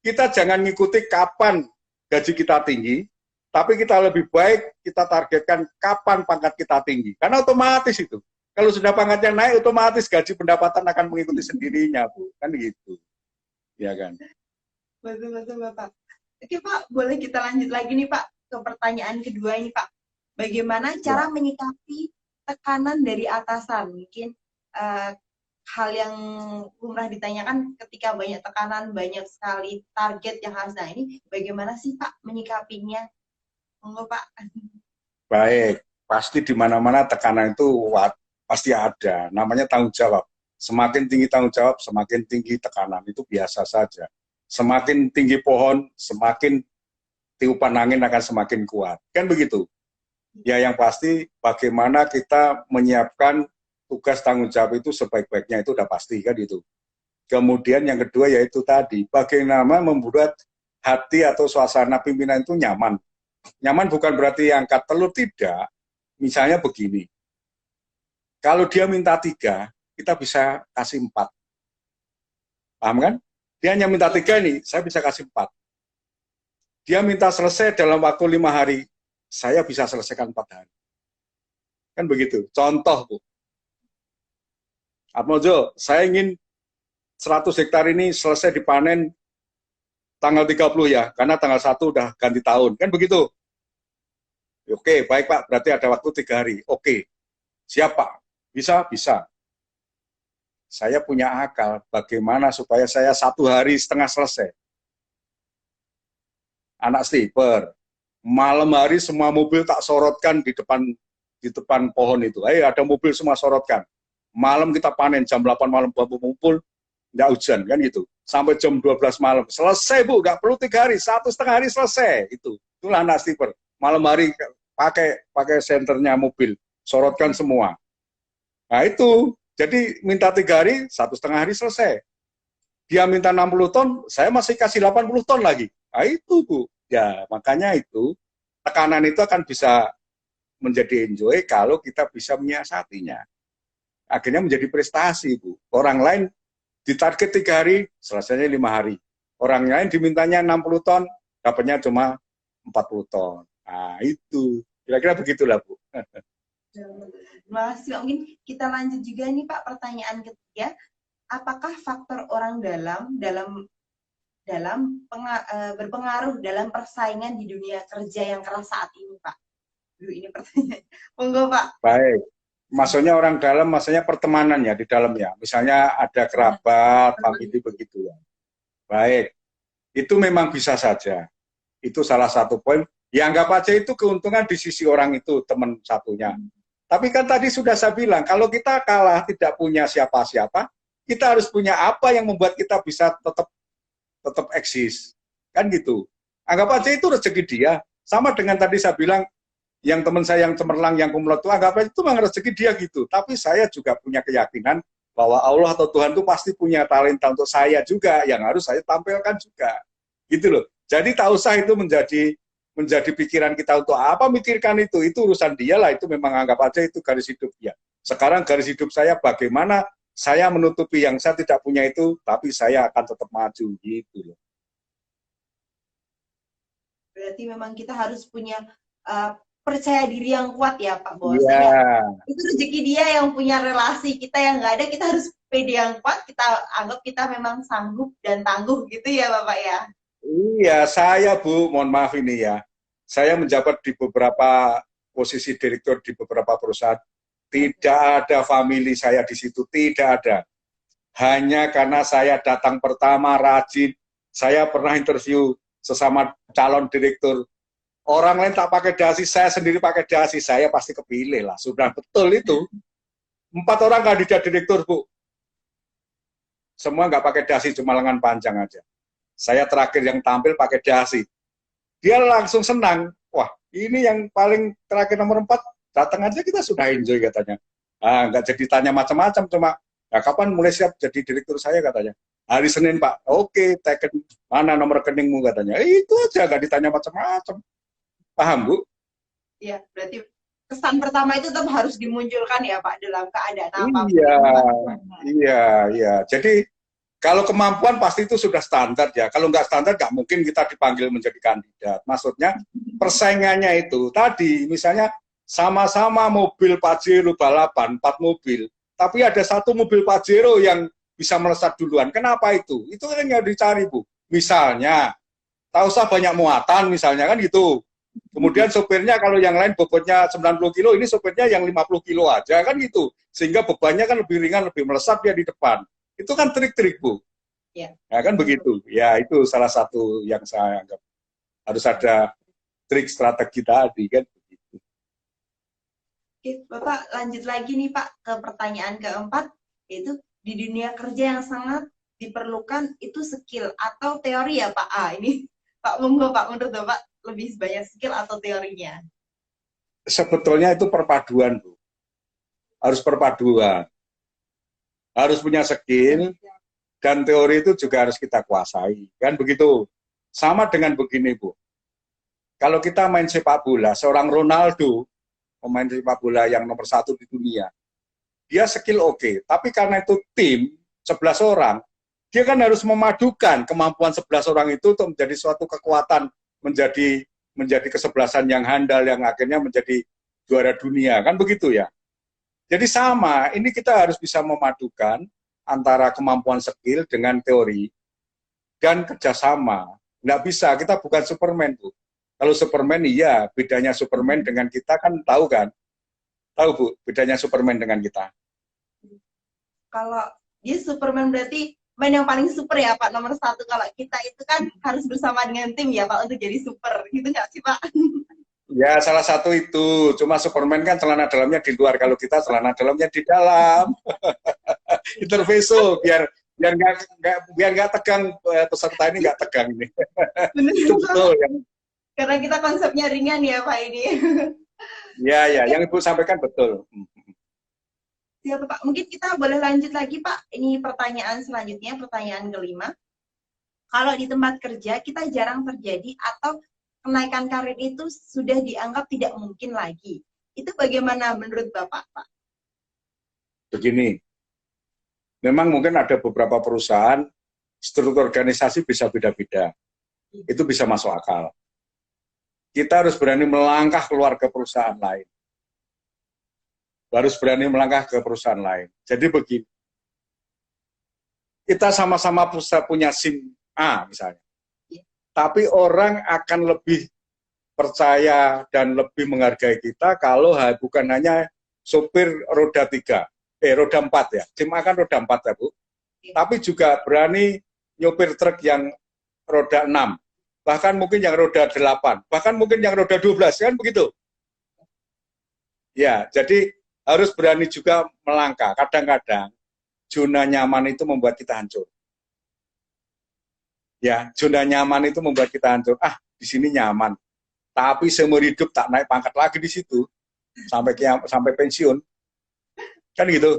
[SPEAKER 2] kita jangan ngikuti kapan gaji kita tinggi, tapi kita lebih baik kita targetkan kapan pangkat kita tinggi, karena otomatis itu. Kalau sudah pangkatnya naik, otomatis gaji pendapatan akan mengikuti sendirinya, Bu. Kan gitu. ya kan?
[SPEAKER 1] Betul-betul Bapak. Oke Pak, boleh kita lanjut lagi nih Pak ke pertanyaan kedua ini Pak. Bagaimana cara
[SPEAKER 2] Ya.
[SPEAKER 1] menyikapi tekanan dari atasan? Mungkin hal yang lumrah ditanyakan ketika banyak tekanan, banyak sekali target yang harus. Nah ini bagaimana sih Pak menyikapinya? Monggo Pak.
[SPEAKER 2] Baik, pasti di mana-mana tekanan itu pasti ada. Namanya tanggung jawab. Semakin tinggi tanggung jawab, semakin tinggi tekanan. Itu biasa saja. Semakin tinggi pohon, semakin tiupan angin akan semakin kuat. Kan begitu? Ya yang pasti bagaimana kita menyiapkan tugas tanggung jawab itu sebaik-baiknya itu udah pasti kan itu. Kemudian yang kedua yaitu tadi, bagaimana membuat hati atau suasana pimpinan itu nyaman. Nyaman bukan berarti angkat telur, tidak. Misalnya begini, kalau dia minta 3, kita bisa kasih 4. Paham kan? Dia hanya minta 3 nih, saya bisa kasih 4. Dia minta selesai dalam waktu 5 hari, saya bisa selesaikan 4 hari. Kan begitu. Contoh, Bu. Atmojo, saya ingin 100 hektar ini selesai dipanen tanggal 30 ya, karena tanggal 1 udah ganti tahun. Kan begitu? Oke, baik Pak, berarti ada waktu 3 hari. Oke, siap Pak. Bisa? Bisa. Saya punya akal, bagaimana supaya saya 1 hari setengah selesai. Anak sniper, malam hari semua mobil tak sorotkan di depan pohon itu. Ada mobil semua sorotkan. Malam kita panen, jam 8 malam bambu ngumpul, nggak hujan, kan gitu. Sampai jam 12 malam, selesai Bu, nggak perlu 3 hari, 1,5 hari selesai. Itulah anak sniper. Malam hari pakai senternya mobil, sorotkan semua. Nah itu, jadi minta 3 hari, 1,5 hari selesai. Dia minta 60 ton, saya masih kasih 80 ton lagi. Nah itu Bu, ya makanya itu, tekanan itu akan bisa menjadi enjoy kalau kita bisa menyiasatinya. Akhirnya menjadi prestasi Bu. Orang lain ditarget 3 hari, selesainya 5 hari. Orang lain dimintanya 60 ton, dapatnya cuma 40 ton. Nah itu, kira-kira begitulah Bu.
[SPEAKER 1] Terima kasih. Mungkin kita lanjut juga nih Pak, pertanyaan ketiga. Apakah faktor orang berpengaruh dalam persaingan di dunia kerja yang keras saat ini Pak? Ini pertanyaan. Monggo Pak.
[SPEAKER 2] Baik. Maksudnya orang dalam, maksudnya pertemanan ya di dalamnya. Misalnya ada kerabat, famili begitu ya. Baik. Itu memang bisa saja. Itu salah satu poin. Ya anggap aja itu keuntungan di sisi orang itu, teman satunya. Tapi kan tadi sudah saya bilang, kalau kita kalah tidak punya siapa-siapa, kita harus punya apa yang membuat kita bisa tetap eksis. Kan gitu. Anggap aja itu rezeki dia. Sama dengan tadi saya bilang, yang teman saya yang cemerlang, yang kumlot itu, anggap aja itu memang rezeki dia gitu. Tapi saya juga punya keyakinan bahwa Allah atau Tuhan itu pasti punya talenta untuk saya juga, yang harus saya tampilkan juga. Gitu loh. Jadi tak usah itu menjadi pikiran kita untuk apa mikirkan itu urusan dia lah, itu memang anggap aja itu garis hidup dia. Sekarang garis hidup saya bagaimana saya menutupi yang saya tidak punya itu, tapi saya akan tetap maju gitu loh.
[SPEAKER 1] Berarti memang kita harus punya percaya diri yang kuat ya Pak Bos.
[SPEAKER 2] Iya.
[SPEAKER 1] Itu rezeki dia yang punya relasi, kita yang nggak ada, kita harus pede yang kuat, kita anggap kita memang sanggup dan tangguh gitu ya Bapak ya.
[SPEAKER 2] Iya, saya Bu, mohon maaf ini ya. Saya menjabat di beberapa posisi direktur di beberapa perusahaan. Tidak ada famili saya di situ, tidak ada. Hanya karena saya datang pertama, rajin. Saya pernah interview sesama calon direktur. Orang lain tak pakai dasi, saya sendiri pakai dasi, saya pasti kepilih lah. Sudah betul itu. 4 orang kandidat direktur Bu. Semua nggak pakai dasi, cuma lengan panjang aja. Saya terakhir yang tampil pakai dasi. Dia langsung senang. Wah, ini yang paling terakhir nomor 4, datang aja kita sudah enjoy katanya. Nggak jadi tanya macam-macam, cuma kapan mulai siap jadi direktur saya katanya. Hari Senin Pak, oke, teken mana nomor rekeningmu katanya. Itu aja, nggak ditanya macam-macam. Paham Bu?
[SPEAKER 1] Iya, berarti kesan pertama itu tetap harus dimunculkan ya Pak dalam keadaan apapun.
[SPEAKER 2] Iya. Jadi kalau kemampuan pasti itu sudah standar ya. Kalau nggak standar nggak mungkin kita dipanggil menjadi kandidat. Maksudnya persaingannya itu tadi, misalnya sama-sama mobil Pajero balapan, 4 mobil, tapi ada 1 mobil Pajero yang bisa melesat duluan. Kenapa itu? Itu kan yang dicari, Bu. Misalnya, tak usah banyak muatan, misalnya kan gitu. Kemudian sopirnya kalau yang lain bobotnya 90 kilo, ini sopirnya yang 50 kilo aja, kan gitu. Sehingga bebannya kan lebih ringan, lebih melesat dia di depan. Itu kan trik-trik, Bu.
[SPEAKER 1] Ya.
[SPEAKER 2] Ya kan begitu. Ya itu salah satu yang saya anggap harus ada trik strategi tadi kan.
[SPEAKER 1] Oke, Bapak lanjut lagi nih Pak ke pertanyaan keempat, yaitu di dunia kerja yang sangat diperlukan itu skill atau teori ya Pak? Ini Pak monggo Pak, menurut Bapak lebih banyak skill atau teorinya?
[SPEAKER 2] Sebetulnya itu perpaduan, Bu. Harus perpaduan. Harus punya skill dan teori itu juga harus kita kuasai. Kan begitu. Sama dengan begini, Bu. Kalau kita main sepak bola, seorang Ronaldo, pemain sepak bola yang nomor 1 di dunia, dia skill oke, tapi karena itu tim 11 orang, dia kan harus memadukan kemampuan 11 orang itu untuk menjadi suatu kekuatan, menjadi kesebelasan yang handal yang akhirnya menjadi juara dunia, kan begitu ya. Jadi sama, ini kita harus bisa memadukan antara kemampuan skill dengan teori dan kerjasama. Nggak bisa, kita bukan Superman, Bu. Kalau Superman, iya, bedanya Superman dengan kita kan tahu kan? Tahu, Bu, bedanya Superman dengan kita.
[SPEAKER 1] Kalau dia Superman berarti main yang paling super ya Pak, nomor 1. Kalau kita itu kan harus bersama dengan tim ya Pak untuk jadi super, gitu nggak sih Pak?
[SPEAKER 2] Ya, salah satu itu. Cuma Superman kan celana dalamnya di luar, kalau kita celana dalamnya di dalam. Interveso, biar nggak tegang, peserta ini nggak tegang ini.
[SPEAKER 1] Benar,
[SPEAKER 2] Itu betul ya.
[SPEAKER 1] karena kita konsepnya ringan ya Pak ini.
[SPEAKER 2] Ya, ya, yang Ibu sampaikan betul.
[SPEAKER 1] Siapa Pak? Mungkin kita boleh lanjut lagi Pak. Ini pertanyaan selanjutnya, pertanyaan kelima. Kalau di tempat kerja kita jarang terjadi atau kenaikan karir itu sudah dianggap tidak mungkin lagi. Itu bagaimana menurut Bapak, Pak?
[SPEAKER 2] Begini, memang mungkin ada beberapa perusahaan, struktur organisasi bisa beda-beda. Itu bisa masuk akal. Kita harus berani melangkah keluar ke perusahaan lain. Harus berani melangkah ke perusahaan lain. Jadi begini, kita sama-sama punya SIM A misalnya. Tapi orang akan lebih percaya dan lebih menghargai kita kalau bukan hanya sopir roda 3, roda 4 ya. SIM A kan roda 4 ya, Bu. Tapi juga berani nyopir truk yang roda 6. Bahkan mungkin yang roda 8, bahkan mungkin yang roda 12, kan begitu? Ya, jadi harus berani juga melangkah. Kadang-kadang zona nyaman itu membuat kita hancur. Ya, zona nyaman itu membuat kita hancur. Di sini nyaman. Tapi seumur hidup tak naik pangkat lagi di situ sampai pensiun. Kan gitu.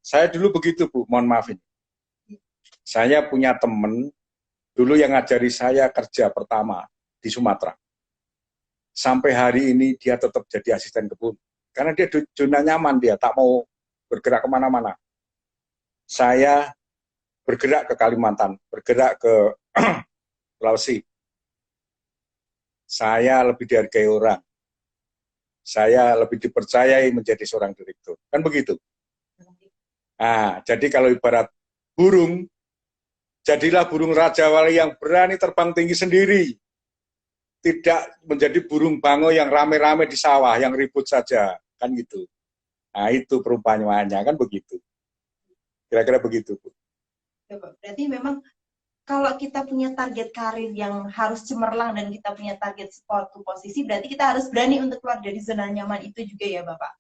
[SPEAKER 2] Saya dulu begitu, Bu. Mohon maaf ini. Saya punya teman dulu yang ngajari saya kerja pertama di Sumatera. Sampai hari ini dia tetap jadi asisten kebun. Karena dia zona nyaman, dia tak mau bergerak kemana-mana. Saya bergerak ke Kalimantan, bergerak ke Sulawesi. Saya lebih dihargai orang. Saya lebih dipercayai menjadi seorang direktur. Kan begitu? Jadi kalau ibarat burung, jadilah burung Raja Wali yang berani terbang tinggi sendiri. Tidak menjadi burung bango yang rame-rame di sawah, yang ribut saja. Kan gitu. Itu perumpamaannya, kan begitu. Kira-kira begitu, Bu.
[SPEAKER 1] Berarti memang kalau kita punya target karir yang harus cemerlang dan kita punya target suatu posisi, berarti kita harus berani untuk keluar dari zona nyaman itu juga ya, Bapak?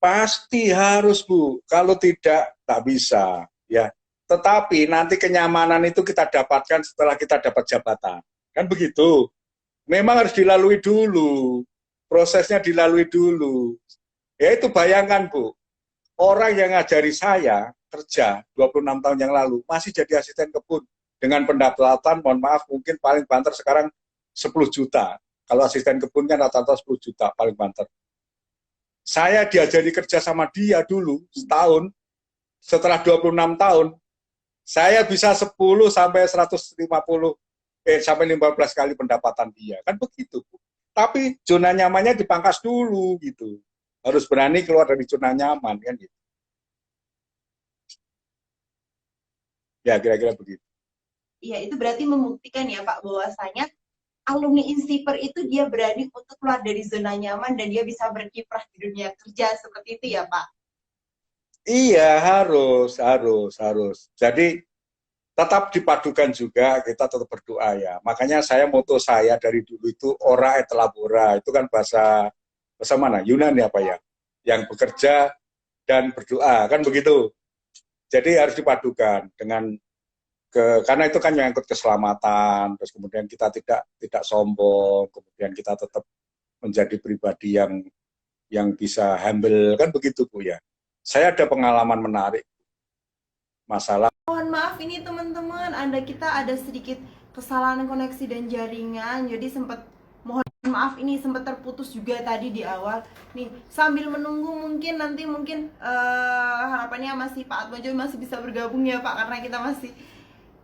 [SPEAKER 2] Pasti harus, Bu. Kalau tidak, tak bisa. Ya. Tetapi nanti kenyamanan itu kita dapatkan setelah kita dapat jabatan. Kan begitu. Memang harus dilalui dulu. Prosesnya dilalui dulu. Ya itu bayangkan, Bu. Orang yang ngajari saya kerja 26 tahun yang lalu masih jadi asisten kebun dengan pendapatan, mohon maaf, mungkin paling banter sekarang 10 juta. Kalau asisten kebun kan rata-rata 10 juta paling banter. Saya diajari kerja sama dia dulu setahun. Setelah 26 tahun, saya bisa 10 sampai 150 sampai 15 kali pendapatan dia. Kan begitu, Bu. Tapi zona nyamannya dipangkas dulu gitu. Harus berani keluar dari zona nyaman kan gitu. Ya, kira-kira begitu.
[SPEAKER 1] Iya, itu berarti membuktikan ya Pak bahwasanya alumni Insiper itu dia berani untuk keluar dari zona nyaman dan dia bisa berkiprah di dunia kerja seperti itu ya Pak.
[SPEAKER 2] Iya, harus. Jadi tetap dipadukan juga, kita tetap berdoa ya. Makanya moto saya dari dulu itu ora et labora, itu kan bahasa mana? Yunani apa ya? Yang bekerja dan berdoa, kan begitu. Jadi harus dipadukan dengan karena itu kan menyangkut keselamatan, terus kemudian kita tidak sombong, kemudian kita tetap menjadi pribadi yang bisa humble, kan begitu Bu ya. Saya ada pengalaman menarik masalah.
[SPEAKER 1] Mohon maaf ini teman-teman, kita ada sedikit kesalahan koneksi dan jaringan, jadi sempat mohon maaf ini sempat terputus juga tadi di awal. Nih, sambil menunggu mungkin harapannya masih Pak Atmojo masih bisa bergabung ya Pak, karena kita masih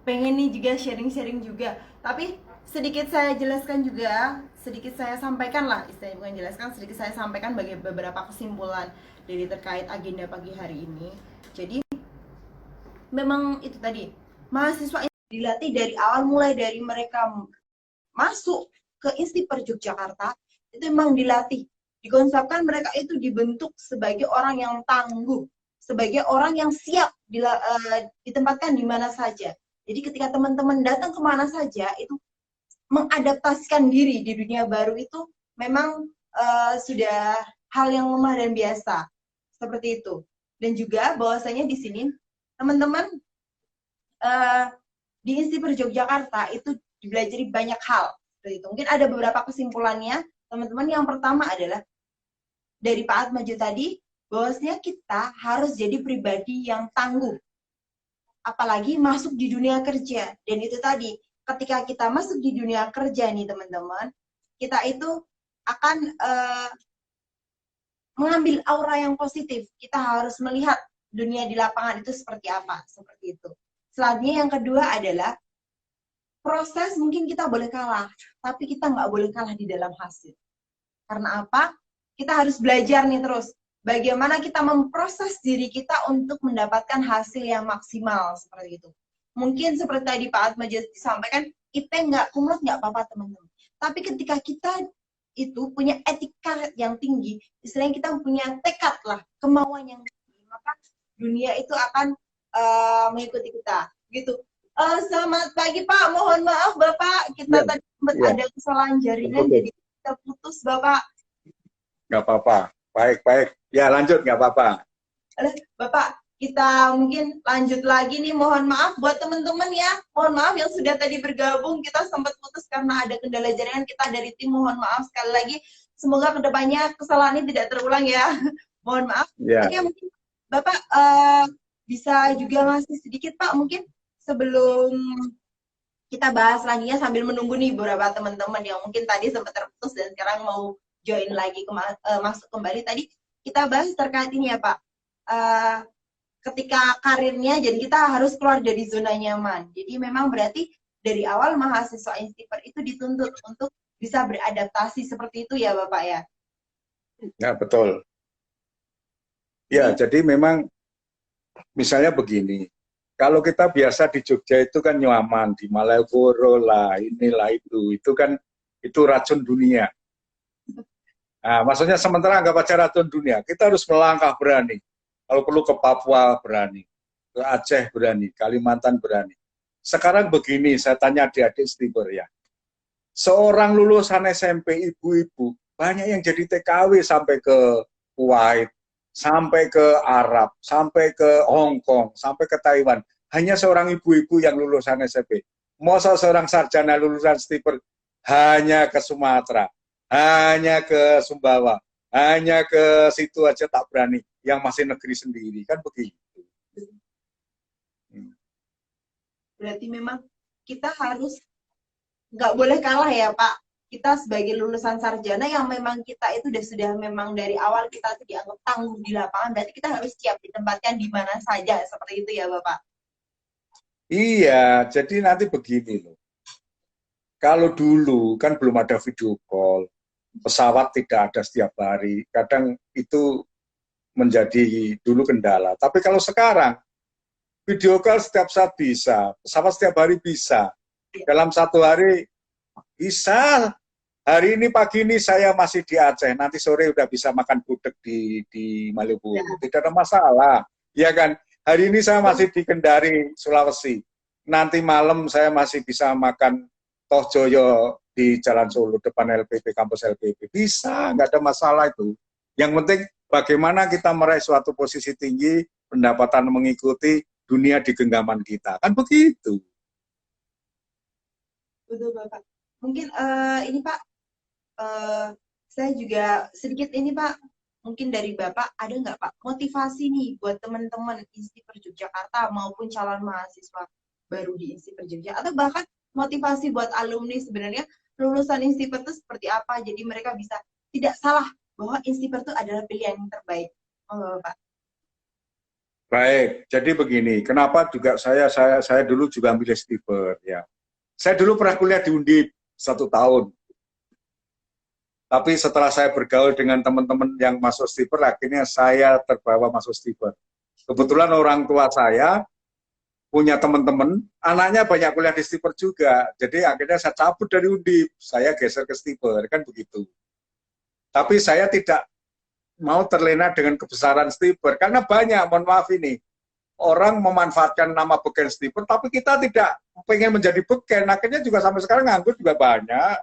[SPEAKER 1] pengen nih juga sharing-sharing juga. Tapi sedikit saya jelaskan juga, sedikit saya sampaikan lah, istilahnya bukan jelaskan, sedikit saya sampaikan bagi beberapa kesimpulan dari terkait agenda pagi hari ini. Jadi memang itu tadi, mahasiswa dilatih dari awal, mulai dari mereka masuk ke Insiper Yogyakarta, itu memang dilatih, dikonsepkan mereka itu dibentuk sebagai orang yang tangguh, sebagai orang yang siap ditempatkan di mana saja. Jadi ketika teman-teman datang kemana saja, itu mengadaptasikan diri di dunia baru itu memang sudah hal yang lemah dan biasa, seperti itu. Dan juga bahwasanya di sini teman-teman di Insiper Yogyakarta itu dipelajari banyak hal. Seperti itu. Mungkin ada beberapa kesimpulannya, teman-teman. Yang pertama adalah dari Pak Atmojo tadi, bahwasanya kita harus jadi pribadi yang tangguh. Apalagi masuk di dunia kerja. Dan itu tadi, ketika kita masuk di dunia kerja nih teman-teman, kita itu akan mengambil aura yang positif. Kita harus melihat dunia di lapangan itu seperti apa, seperti itu. Selanjutnya yang kedua adalah proses, mungkin kita boleh kalah, tapi kita nggak boleh kalah di dalam hasil. Karena apa? Kita harus belajar nih terus. Bagaimana kita memproses diri kita untuk mendapatkan hasil yang maksimal, seperti itu. Mungkin seperti tadi Pak Atmojo disampaikan, IP nggak kumlot nggak apa-apa teman-teman. Tapi ketika kita itu punya etika yang tinggi, istilahnya kita punya tekad lah, kemauan yang tinggi, maka dunia itu akan mengikuti kita, gitu. Selamat pagi Pak, mohon maaf Bapak, kita tadi sempat ada kesalahan jaringan, jadi kita putus Bapak.
[SPEAKER 2] Nggak apa-apa, baik. Ya lanjut, nggak apa-apa.
[SPEAKER 1] Bapak, kita mungkin lanjut lagi nih, mohon maaf buat teman-teman ya, mohon maaf yang sudah tadi bergabung, kita sempat putus karena ada kendala jaringan, kita dari tim mohon maaf sekali lagi, semoga kedepannya kesalahan ini tidak terulang ya, mohon maaf. Oke, mungkin Bapak bisa juga ngasih sedikit Pak, mungkin sebelum kita bahas selanjutnya sambil menunggu nih beberapa teman-teman yang mungkin tadi sempat terputus dan sekarang mau join lagi masuk kembali. Tadi kita bahas terkait ini ya Pak, ketika karirnya, jadi kita harus keluar dari zona nyaman. Jadi memang berarti dari awal mahasiswa Insiper itu dituntut untuk bisa beradaptasi seperti itu ya Bapak ya?
[SPEAKER 2] Ya betul. Ya, jadi memang misalnya begini, kalau kita biasa di Jogja itu kan nyaman, di Malioboro lah, inilah itu kan itu racun dunia. Nah, maksudnya sementara anggap aja racun dunia, kita harus melangkah berani. Kalau perlu ke Papua berani, ke Aceh berani, Kalimantan berani. Sekarang begini, saya tanya adik-adik Insiper ya. Seorang lulusan SMP ibu-ibu, banyak yang jadi TKW sampai ke Kuwait, sampai ke Arab, sampai ke Hong Kong, sampai ke Taiwan. Hanya seorang ibu-ibu yang lulusan SMP. Masa seorang sarjana lulusan Insiper hanya ke Sumatera, hanya ke Sumbawa, hanya ke situ aja tak berani, yang masih negeri sendiri, kan begitu.
[SPEAKER 1] Berarti memang kita harus nggak boleh kalah ya Pak. Kita sebagai lulusan sarjana yang memang kita itu sudah memang dari awal kita tuh dianggap tangguh di lapangan, berarti kita harus siap ditempatkan di mana saja, seperti itu ya Bapak.
[SPEAKER 2] Iya, jadi nanti begini loh. Kalau dulu kan belum ada video call, pesawat tidak ada setiap hari, kadang itu menjadi dulu kendala. Tapi kalau sekarang video call setiap saat bisa, pesawat setiap hari bisa. Dalam satu hari bisa. Hari ini pagi ini saya masih di Aceh, nanti sore udah bisa makan gudeg di Malioboro. Tidak ada masalah, ya kan? Hari ini saya masih di Kendari, Sulawesi. Nanti malam saya masih bisa makan tohjoyo di Jalan Solo, depan LPP, kampus LPP. Bisa, nggak ada masalah itu. Yang penting bagaimana kita meraih suatu posisi tinggi, pendapatan mengikuti, dunia di genggaman kita. Kan begitu.
[SPEAKER 1] Betul, Bapak. Mungkin ini Pak, saya juga sedikit ini Pak, mungkin dari Bapak ada nggak Pak motivasi nih buat teman-teman Insiper Yogyakarta maupun calon mahasiswa baru di Insiper Jogja, atau bahkan motivasi buat alumni sebenarnya lulusan Insiper itu seperti apa, jadi mereka bisa tidak salah bahwa Insiper itu adalah pilihan yang terbaik, Bapak.
[SPEAKER 2] Baik, jadi begini, kenapa juga saya dulu juga ambil Stiper ya. Saya dulu pernah kuliah di Undip 1 tahun. Tapi setelah saya bergaul dengan teman-teman yang masuk Stiper, akhirnya saya terbawa masuk Stiper. Kebetulan orang tua saya punya teman-teman, anaknya banyak kuliah di Stiper juga. Jadi akhirnya saya cabut dari Undip, saya geser ke Stiper, kan begitu. Tapi saya tidak mau terlena dengan kebesaran Stiper, karena banyak, mohon maaf ini, orang memanfaatkan nama beken Stiper, tapi kita tidak pengen menjadi beken, akhirnya juga sampai sekarang nganggur juga banyak.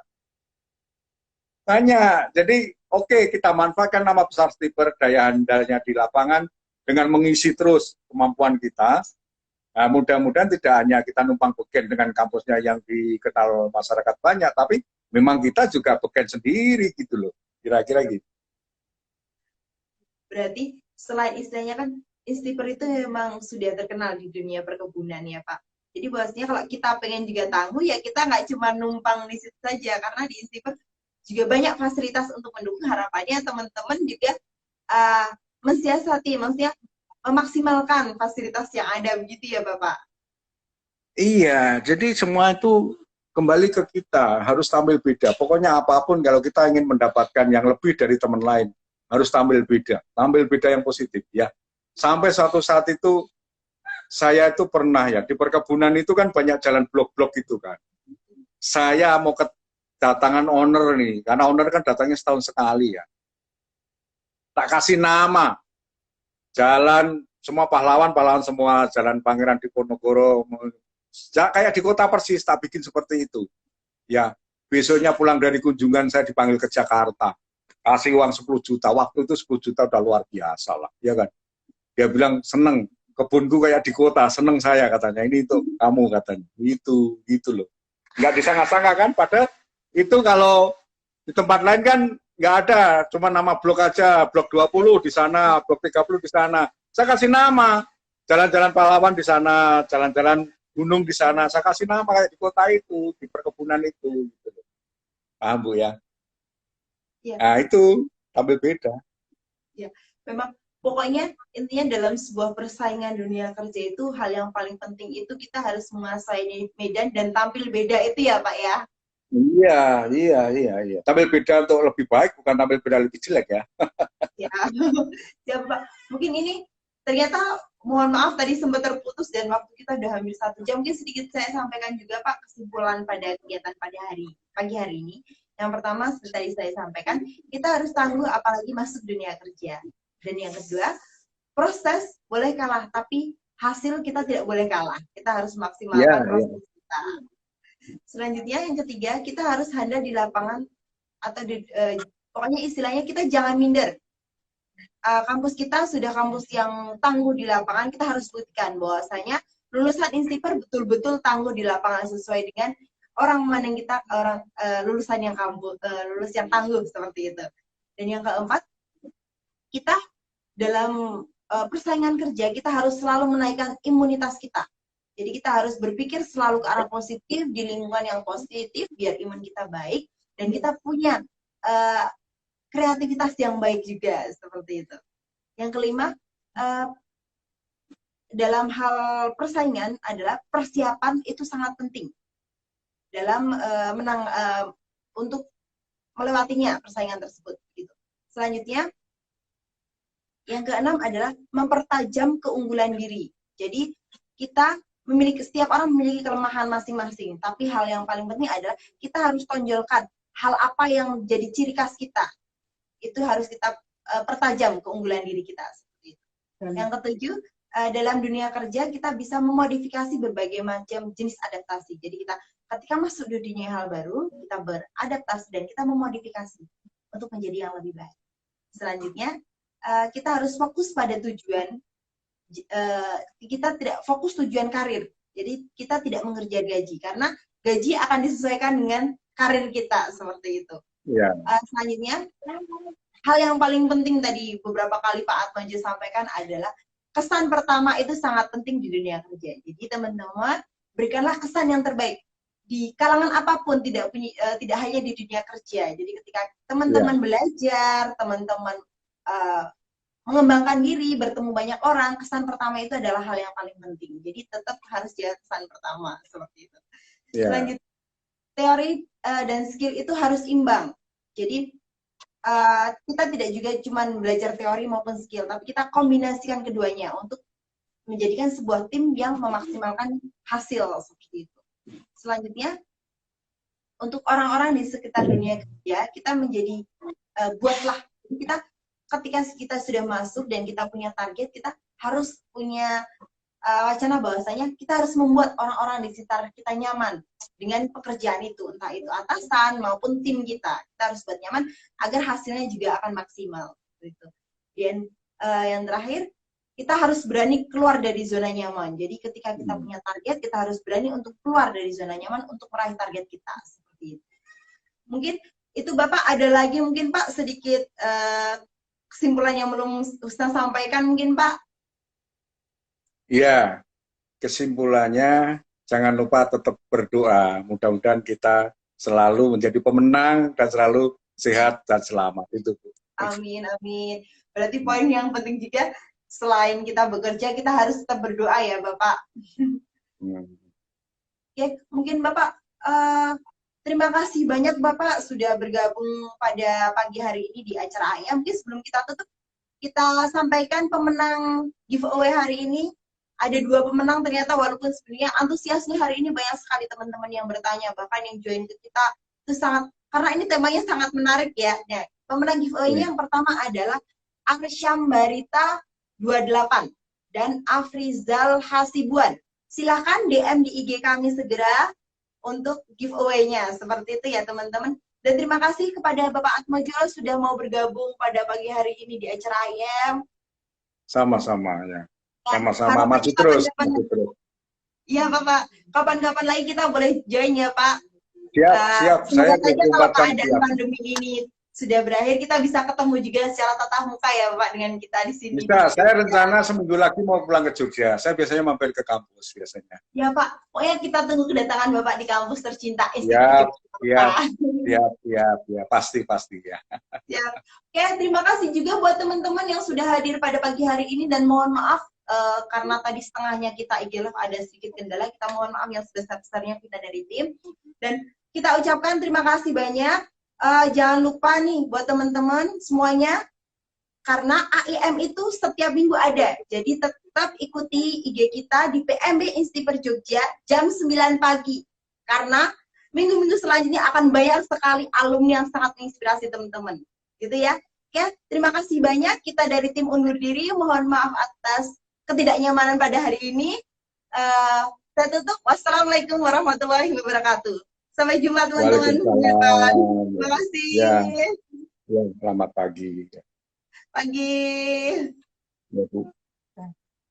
[SPEAKER 2] Jadi oke, kita manfaatkan nama besar Stiper, daya handalnya di lapangan dengan mengisi terus kemampuan kita. Nah, mudah-mudahan tidak hanya kita numpang beken dengan kampusnya yang dikenal masyarakat banyak, tapi memang kita juga beken sendiri gitu loh, kira-kira gitu.
[SPEAKER 1] Berarti selain istilahnya kan Insiper itu memang sudah terkenal di dunia perkebunan ya Pak. Jadi bahwasanya kalau kita pengen juga tangguh ya kita nggak cuma numpang di situ saja, karena di Insiper juga banyak fasilitas untuk mendukung. Harapannya teman-teman juga mensiasati, maksudnya memaksimalkan fasilitas yang ada begitu ya Bapak.
[SPEAKER 2] Iya, jadi semua itu kembali ke kita, harus tampil beda. Pokoknya apapun kalau kita ingin mendapatkan yang lebih dari teman lain, harus tampil beda yang positif ya. Sampai suatu saat itu saya itu pernah ya di perkebunan itu kan banyak jalan blok-blok itu kan. Saya mau kedatangan owner nih, karena owner kan datangnya setahun sekali ya. Tak kasih nama, jalan semua pahlawan semua, jalan Pangeran Diponegoro, kayak di kota persis, tak bikin seperti itu. Ya, besoknya pulang dari kunjungan saya dipanggil ke Jakarta, kasih uang 10 juta, waktu itu 10 juta udah luar biasa lah, ya kan. Dia bilang seneng, kebunku kayak di kota, seneng saya katanya, ini itu kamu katanya, itu gitu loh. Nggak disangka-sangka kan, padahal itu kalau di tempat lain kan nggak ada, cuma nama blok aja, blok 20 di sana, blok 30 di sana. Saya kasih nama, jalan-jalan pahlawan di sana, jalan-jalan gunung di sana, saya kasih nama kayak di kota itu, di perkebunan itu. Gitu. Paham Bu ya? Ya. Nah itu tampil beda.
[SPEAKER 1] Ya, memang pokoknya intinya dalam sebuah persaingan dunia kerja itu hal yang paling penting itu kita harus menguasai medan dan tampil beda itu ya Pak ya.
[SPEAKER 2] Iya. Tampil beda untuk lebih baik, bukan tampil beda lebih jelek ya.
[SPEAKER 1] Ya, ya Pak. Mungkin ini ternyata mohon maaf tadi sempat terputus dan waktu kita udah hampir 1 jam. Mungkin sedikit saya sampaikan juga Pak kesimpulan pada kegiatan pada pagi hari ini. Yang pertama seperti tadi saya sampaikan, kita harus tangguh apalagi masuk dunia kerja. Dan yang kedua, proses boleh kalah, tapi hasil kita tidak boleh kalah. Kita harus maksimalkan proses kita. Selanjutnya yang ketiga, kita harus handal di lapangan atau pokoknya istilahnya kita jangan minder. Kampus kita sudah kampus yang tangguh di lapangan, kita harus buktikan bahwasanya lulusan Insiper betul-betul tangguh di lapangan sesuai dengan orang memandang kita lulusan yang lulus yang tangguh seperti itu. Dan yang keempat, kita dalam persaingan kerja kita harus selalu menaikkan imunitas kita. Jadi kita harus berpikir selalu ke arah positif, di lingkungan yang positif, biar imun kita baik, dan kita punya kreativitas yang baik juga, seperti itu. Yang kelima, dalam hal persaingan adalah persiapan itu sangat penting dalam untuk melewatinya persaingan tersebut. Gitu. Selanjutnya, yang keenam adalah mempertajam keunggulan diri. Jadi kita setiap orang memiliki kelemahan masing-masing. Tapi hal yang paling penting adalah kita harus tonjolkan hal apa yang jadi ciri khas kita. Itu harus kita pertajam keunggulan diri kita. Yang ketujuh, dalam dunia kerja kita bisa memodifikasi berbagai macam jenis adaptasi. Jadi kita ketika masuk di dunia hal baru, kita beradaptasi dan kita memodifikasi untuk menjadi yang lebih baik. Selanjutnya, kita harus fokus pada tujuan. Kita tidak fokus tujuan karir. Jadi kita tidak mengejar gaji karena gaji akan disesuaikan dengan karir kita seperti itu.
[SPEAKER 2] Yeah.
[SPEAKER 1] Selanjutnya, hal yang paling penting tadi beberapa kali Pak Atmaja sampaikan adalah kesan pertama itu sangat penting di dunia kerja. Jadi teman-teman berikanlah kesan yang terbaik di kalangan apapun, tidak hanya di dunia kerja. Jadi ketika teman-teman belajar, teman-teman mengembangkan diri, bertemu banyak orang, kesan pertama itu adalah hal yang paling penting. Jadi tetap harus jaga kesan pertama seperti itu. Selanjutnya, teori dan skill itu harus imbang. Jadi kita tidak juga cuma belajar teori maupun skill, tapi kita kombinasikan keduanya untuk menjadikan sebuah tim yang memaksimalkan hasil seperti itu. Selanjutnya, untuk orang-orang di sekitar dunia kerja, kita menjadi buatlah kita ketika kita sudah masuk dan kita punya target, kita harus punya wacana bahwasanya kita harus membuat orang-orang di sekitar kita nyaman dengan pekerjaan itu, entah itu atasan maupun tim kita. Kita harus buat nyaman agar hasilnya juga akan maksimal. Gitu. Dan yang terakhir, kita harus berani keluar dari zona nyaman. Jadi ketika kita punya target, kita harus berani untuk keluar dari zona nyaman untuk meraih target kita. Seperti itu. Mungkin itu Bapak ada lagi mungkin Pak sedikit kesimpulan yang belum Ustaz sampaikan mungkin Pak?
[SPEAKER 2] Iya, kesimpulannya jangan lupa tetap berdoa. Mudah-mudahan kita selalu menjadi pemenang dan selalu sehat dan selamat. Itu Bu.
[SPEAKER 1] Amin, amin. Berarti poin yang penting juga selain kita bekerja, kita harus tetap berdoa ya Bapak. Oke, mungkin Bapak terima kasih banyak Bapak sudah bergabung pada pagi hari ini di acara AIM. Mungkin sebelum kita tutup, kita sampaikan pemenang giveaway hari ini. Ada 2 pemenang ternyata, walaupun sebenarnya antusiasme hari ini banyak sekali teman-teman yang bertanya, bahkan yang join ke kita itu sangat, karena ini temanya sangat menarik ya. Nah, pemenang giveaway-nya yang pertama adalah Arsyam Barita 28 dan Afrizal Hasibuan. Silahkan DM di IG kami segera untuk giveaway-nya. Seperti itu ya teman-teman. Dan terima kasih kepada Bapak Atmaja sudah mau bergabung pada pagi hari ini di acara IM.
[SPEAKER 2] Sama-sama ya. Sama-sama maju terus.
[SPEAKER 1] Iya Bapak, kapan-kapan lagi kita boleh join ya Pak.
[SPEAKER 2] Siap. Saya
[SPEAKER 1] kalau keadaan pandemi ini sudah berakhir, kita bisa ketemu juga secara tatap muka ya Bapak dengan kita di sini.
[SPEAKER 2] Bisa, saya rencana seminggu lagi mau pulang ke Jogja. Saya biasanya mampir ke kampus biasanya.
[SPEAKER 1] Ya Pak, pokoknya kita tunggu kedatangan Bapak di kampus tercinta.
[SPEAKER 2] Siap, pasti ya.
[SPEAKER 1] Siap. Oke, terima kasih juga buat teman-teman yang sudah hadir pada pagi hari ini dan mohon maaf karena tadi setengahnya kita IG Live ada sedikit kendala, kita mohon maaf yang sebesar-besarnya kita dari tim. Dan kita ucapkan terima kasih banyak. Jangan lupa nih buat teman-teman semuanya, karena AIM itu setiap minggu ada. Jadi tetap ikuti IG kita di PMB Instiper Jogja jam 9 pagi. Karena minggu-minggu selanjutnya akan banyak sekali alumni yang sangat menginspirasi teman-teman. Gitu ya. Oke, terima kasih banyak. Kita dari tim undur diri. Mohon maaf atas ketidaknyamanan pada hari ini. Saya tutup. Wassalamualaikum warahmatullahi wabarakatuh. Sampai jumpa teman-teman. Terima kasih.
[SPEAKER 2] Ya, selamat pagi.
[SPEAKER 1] Pagi.
[SPEAKER 2] Ya, Bu.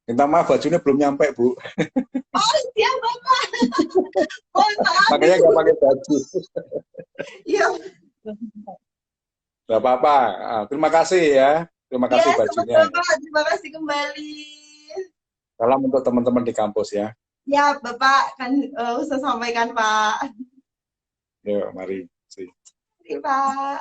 [SPEAKER 2] Minta maaf bajunya belum nyampe, Bu.
[SPEAKER 1] Oh, siap Bapak. Mohon maaf.
[SPEAKER 2] Makanya nggak pakai baju.
[SPEAKER 1] Iya.
[SPEAKER 2] Nggak apa-apa. Terima kasih ya. Terima kasih bajunya.
[SPEAKER 1] Terima kasih kembali.
[SPEAKER 2] Salam untuk teman-teman di kampus ya.
[SPEAKER 1] Ya, Bapak kan usah sampaikan, Pak.
[SPEAKER 2] Yuk, mari.
[SPEAKER 1] Terima kasih, Pak.